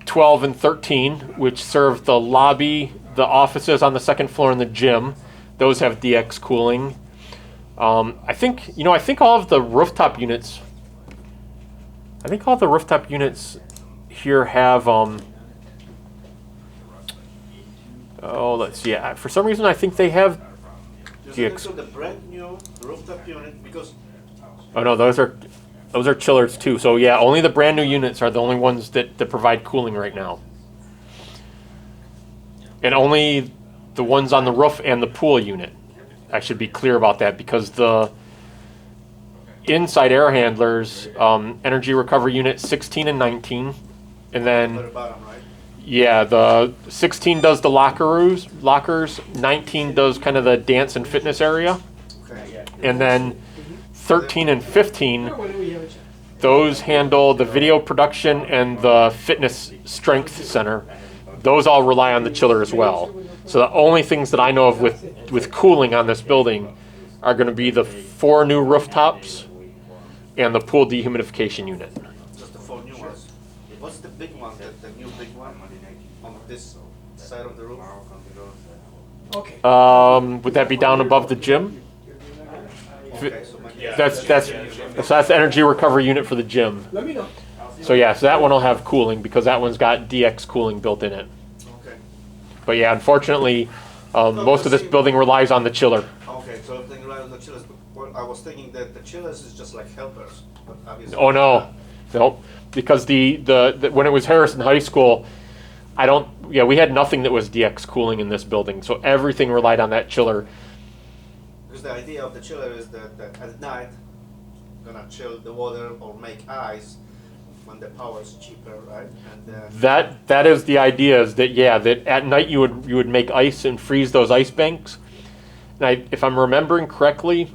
Speaker 1: 12 and 13, which serve the lobby, the offices on the second floor, and the gym. Those have DX cooling. I think all of the rooftop units. I think all the rooftop units here have. Let's see. For some reason, I think they have.
Speaker 7: Just
Speaker 1: DX.
Speaker 7: into the brand new rooftop unit, because
Speaker 1: Oh no, those are chillers too. So yeah, only the brand new units are the only ones that provide cooling right now. And only the ones on the roof and the pool unit. I should be clear about that because the inside air handlers, energy recovery unit 16 and 19. And
Speaker 7: at the
Speaker 1: then,
Speaker 7: bottom, right?
Speaker 1: yeah, the 16 does the lockers, 19 does kind of the dance and fitness area.
Speaker 7: Okay.
Speaker 1: And then 13 and 15,
Speaker 3: When we have a chance.
Speaker 1: those handle the video production and the fitness strength center. Those all rely on the chiller as well. So the only things that I know of with cooling on this building are going to be the 4 new rooftops and the pool dehumidification unit.
Speaker 7: Just the 4 new ones. What's the big one, the new big one on this side of the roof?
Speaker 3: Okay.
Speaker 1: Would that be down above the gym?
Speaker 7: Okay, so
Speaker 1: That's the energy recovery unit for the gym.
Speaker 3: Let me know.
Speaker 1: So yeah, so that one will have cooling because that one's got DX cooling built in it.
Speaker 7: Okay.
Speaker 1: But yeah, unfortunately, most of this building relies on the chiller.
Speaker 7: Okay, so everything right on the chillers. Well, I was thinking that the chillers is just like helpers, but obviously.
Speaker 1: Oh no, nope. Because the when it was Harrison High School, we had nothing that was DX cooling in this building. So everything relied on that chiller.
Speaker 7: Because the idea of the chiller is that at night, gonna chill the water or make ice when the power is cheaper, right? And
Speaker 1: That is the idea. Is that that at night you would make ice and freeze those ice banks. And if I'm remembering correctly,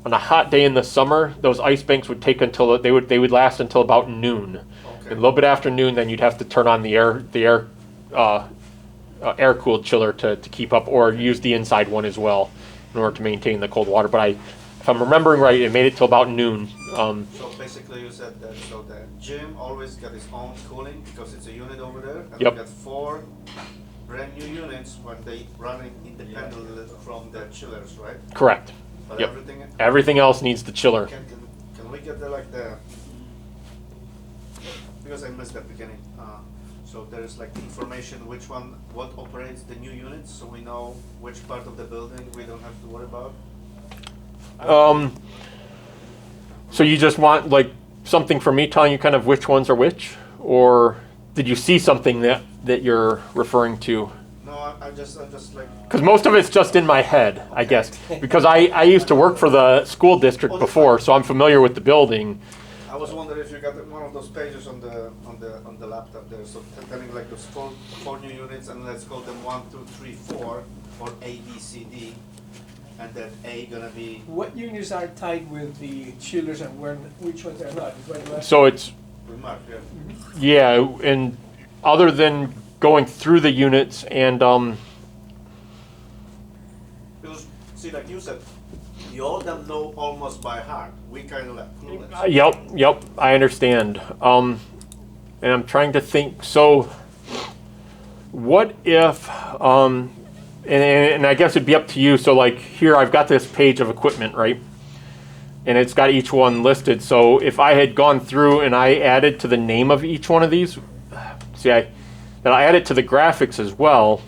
Speaker 1: on a hot day in the summer, those ice banks would take until they would last until about noon.
Speaker 7: okay.
Speaker 1: And a little bit after noon, then you'd have to turn on the air cooled chiller to keep up, or use the inside one as well in order to maintain the cold water. But if I'm remembering right, it made it till about noon.
Speaker 7: So basically, you said that so the gym always got its own cooling because it's a unit over there, and
Speaker 1: Yep.
Speaker 7: we got 4 brand new units when they running independently from the chillers, right?
Speaker 1: Correct.
Speaker 7: But
Speaker 1: Yep.
Speaker 7: everything.
Speaker 1: Everything else needs the chiller.
Speaker 7: Can we get the because I missed that beginning. So there's like information what operates the new units, so we know which part of the building we don't have to worry about.
Speaker 1: So you just want like something from me telling you kind of which ones are which, or did you see something that you're referring to?
Speaker 7: No, I'm just like.
Speaker 1: Because most of it's just in my head, I guess. Because I used to work for the school district before, so I'm familiar with the building.
Speaker 7: I was wondering if you got one of those pages on the laptop there, so telling like those four new units, and let's call them 1, 2, 3, 4, or A, B, C, D, and that A gonna be.
Speaker 3: What units are tied with the chillers and which ones are not? Is what you asked?
Speaker 1: So it's,
Speaker 7: Remark, yeah.
Speaker 1: yeah, and other than going through the units and,
Speaker 7: Because see, like you said, you all them know almost by heart. We kind of like clueless.
Speaker 1: yep, I understand. and I'm trying to think, so what if, and I guess it'd be up to you, so like here I've got this page of equipment, right? And it's got each one listed, so if I had gone through and I added to the name of each one of these, then I added to the graphics as well.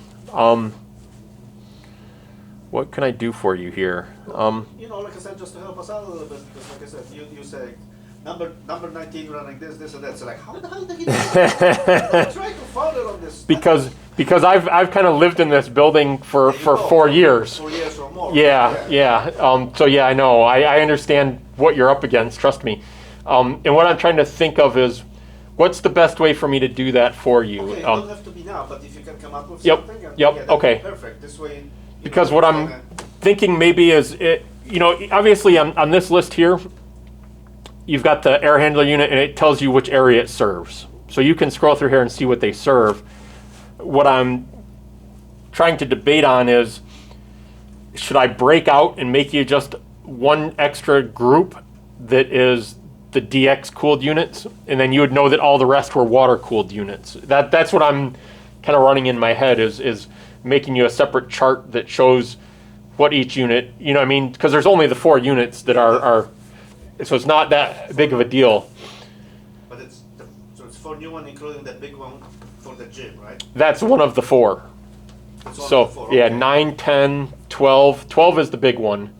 Speaker 1: What can I do for you here?
Speaker 7: You know, like I said, just to help us out a little bit, because like I said, you say number 19 running this and that. So like, how the hell did he do that? I'm trying to follow it on this.
Speaker 1: Because I've kind of lived in this building for
Speaker 7: There you go.
Speaker 1: 4 years.
Speaker 7: 4 years or more.
Speaker 1: Yeah. So yeah, I know. I understand what you're up against. Trust me. And what I'm trying to think of is, what's the best way for me to do that for you?
Speaker 7: Okay, it don't have to be now, but if you can come up with
Speaker 1: Yep,
Speaker 7: something.
Speaker 1: yep,
Speaker 7: Yeah, that'd be
Speaker 1: okay.
Speaker 7: Perfect. This way.
Speaker 1: Because what I'm thinking maybe is, obviously on this list here, you've got the air handler unit and it tells you which area it serves. So you can scroll through here and see what they serve. What I'm trying to debate on is, should I break out and make you just one extra group that is the DX cooled units, and then you would know that all the rest were water cooled units. That's what I'm kind of running in my head is making you a separate chart that shows what each unit, you know what I mean? Because there's only the 4 units that are, so it's not that big of a deal.
Speaker 7: But so it's 4 new one, including the big one for the gym, right?
Speaker 1: That's one of the 4.
Speaker 7: It's one
Speaker 1: So
Speaker 7: of the 4,
Speaker 1: yeah,
Speaker 7: okay.
Speaker 1: 9, 10, 12. 12 is the big one,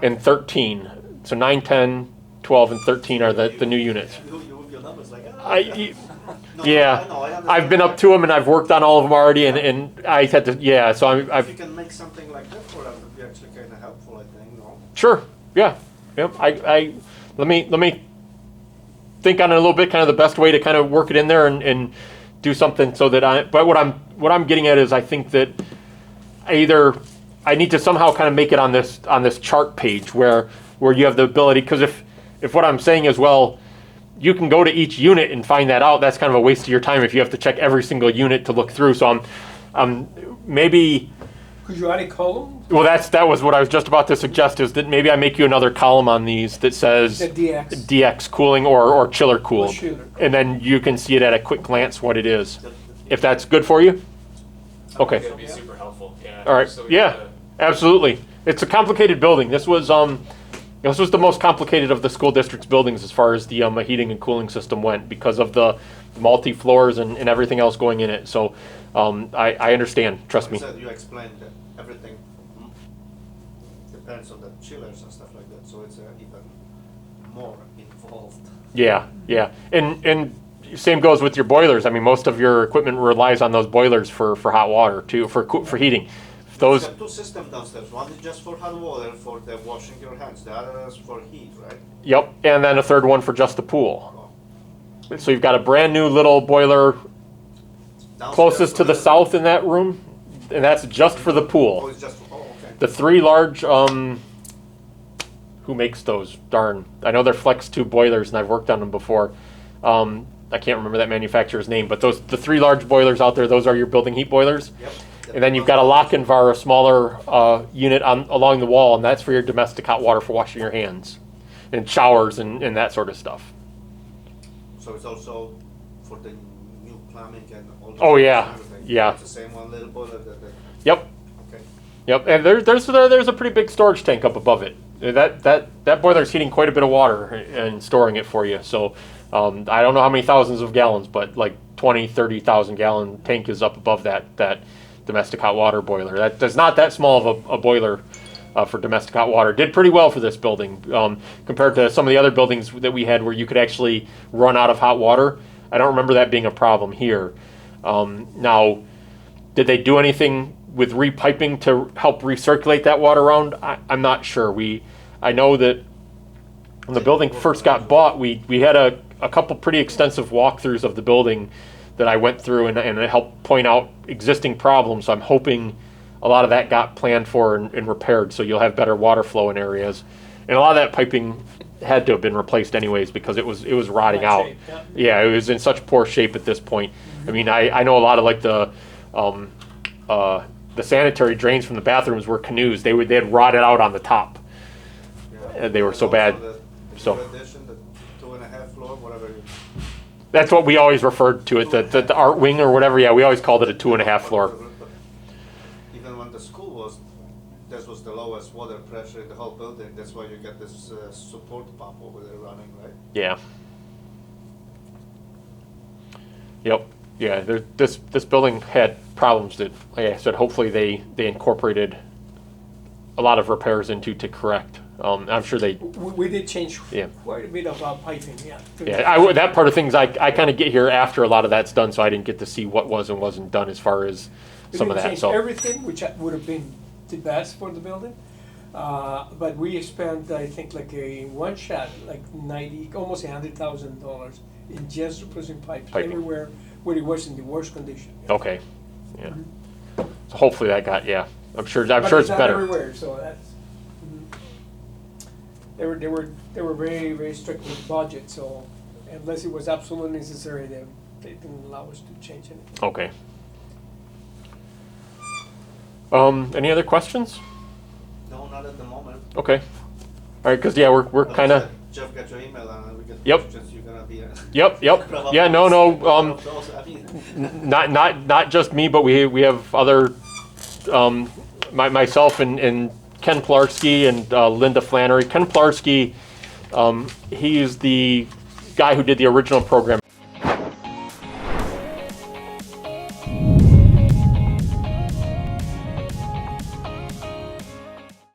Speaker 1: and 13. So 9, 10, 12, and 13 are the new units.
Speaker 7: You move your numbers like, No,
Speaker 1: Yeah,
Speaker 7: I know, I understand.
Speaker 1: I've been up to them and I've worked on all of them already, and I had to, yeah, so
Speaker 7: If you
Speaker 1: I've,
Speaker 7: can make something like that for us, would be actually kind of helpful, I think, no?
Speaker 1: sure, yeah, yep, let me think on it a little bit, kind of the best way to kind of work it in there and do something so that but what I'm getting at is, I think that I need to somehow kind of make it on this chart page where you have the ability, because if what I'm saying is, well, you can go to each unit and find that out, that's kind of a waste of your time if you have to check every single unit to look through. So I'm maybe,
Speaker 3: Could you add a column?
Speaker 1: well, that was what I was just about to suggest, is that maybe I make you another column on these that says
Speaker 3: The DX.
Speaker 1: DX cooling or chiller cooled,
Speaker 3: chiller.
Speaker 1: and then you can see it at a quick glance what it is. If that's good for you? Okay.
Speaker 4: It'd be super helpful, yeah.
Speaker 1: All right,
Speaker 4: So we
Speaker 1: yeah,
Speaker 4: gotta-
Speaker 1: absolutely. It's a complicated building. This was the most complicated of the school district's buildings as far as the heating and cooling system went, because of the multi-floors and everything else going in it. So I understand, trust me.
Speaker 7: Like I said, you explained that everything depends on the chillers and stuff like that, so it's even more involved.
Speaker 1: Yeah. And same goes with your boilers. I mean, most of your equipment relies on those boilers for hot water too, for heating. Those,
Speaker 7: You have 2 systems downstairs. One is just for hot water, for the washing your hands. The other is for heat, right?
Speaker 1: yep, and then a third one for just the pool. So you've got a brand new little boiler
Speaker 7: Downstairs
Speaker 1: closest
Speaker 7: for
Speaker 1: to the south in that room, and that's just for the
Speaker 7: Oh,
Speaker 1: pool.
Speaker 7: it's just for, okay.
Speaker 1: The 3 large, who makes those? Darn, I know they're flex tube boilers, and I've worked on them before. I can't remember that manufacturer's name, but the 3 large boilers out there, those are your building heat boilers.
Speaker 7: Yep.
Speaker 1: And then you've got a Lochinvar, a smaller unit along the wall, and that's for your domestic hot water for washing your hands and showers and that sort of stuff.
Speaker 7: So it's also for the new plumbing and all the.
Speaker 1: Oh, yeah.
Speaker 7: and everything.
Speaker 1: Yeah.
Speaker 7: It's the same one little boiler that,
Speaker 1: Yep,
Speaker 7: okay.
Speaker 1: yep. And there's a pretty big storage tank up above it. That boiler's heating quite a bit of water and storing it for you. So I don't know how many thousands of gallons, but like 20, 30,000 gallon tank is up above that domestic hot water boiler. That's not that small of a boiler for domestic hot water. Did pretty well for this building compared to some of the other buildings that we had where you could actually run out of hot water. I don't remember that being a problem here. Now, did they do anything with repiping to help recirculate that water around? I'm not sure. I know that when the building first got bought, we had a couple pretty extensive walkthroughs of the building that I went through and it helped point out existing problems. So I'm hoping a lot of that got planned for and repaired, so you'll have better water flow in areas. And a lot of that piping had to have been replaced anyways because it was rotting
Speaker 3: Bad
Speaker 1: out.
Speaker 3: shape, yeah.
Speaker 1: Yeah, it was in such poor shape at this point. I mean, I know a lot of like the sanitary drains from the bathrooms were canoes. They had rotted out on the top.
Speaker 7: Yeah.
Speaker 1: They were so
Speaker 7: And
Speaker 1: bad.
Speaker 7: also the
Speaker 1: So-
Speaker 7: new addition, the 2.5 floor, whatever.
Speaker 1: That's what we always referred to it, the art wing or whatever. Yeah, we always called it a 2.5 floor.
Speaker 7: But even when the school was, this was the lowest water pressure in the whole building. That's why you get this support pump over there running, right?
Speaker 1: Yeah. Yep. Yeah. This building had problems that, like I said, hopefully they incorporated a lot of repairs into to correct. I'm sure they.
Speaker 3: We did change
Speaker 1: Yeah.
Speaker 3: quite a bit of our piping, yeah.
Speaker 1: Yeah, that part of things I kind of get here after a lot of that's done, so I didn't get to see what was and wasn't done as far as
Speaker 3: We
Speaker 1: some of
Speaker 3: didn't
Speaker 1: that.
Speaker 3: change
Speaker 1: So
Speaker 3: everything, which would have been the best for the building. But we spent, I think, like a one shot, like 90, almost $100,000 in just replacing pipes
Speaker 1: Piping.
Speaker 3: everywhere where it was in the worst condition.
Speaker 1: okay, yeah. So hopefully that got I'm sure
Speaker 3: But
Speaker 1: it's
Speaker 3: not
Speaker 1: better.
Speaker 3: everywhere, so that's. They were very, very strict with budget, so unless it was absolutely necessary, they didn't allow us to change anything.
Speaker 1: Okay. Any other questions?
Speaker 7: No, not at the moment.
Speaker 1: Okay. All right, because we're
Speaker 7: Like I
Speaker 1: kind of.
Speaker 7: said, Jeff got your email and we get
Speaker 1: Yep.
Speaker 7: questions. You're gonna be.
Speaker 1: Yep. Yeah. No.
Speaker 7: I mean,
Speaker 1: Not just me, but we have other myself and Ken Pilarski and Linda Flannery. Ken Pilarski, he's the guy who did the original program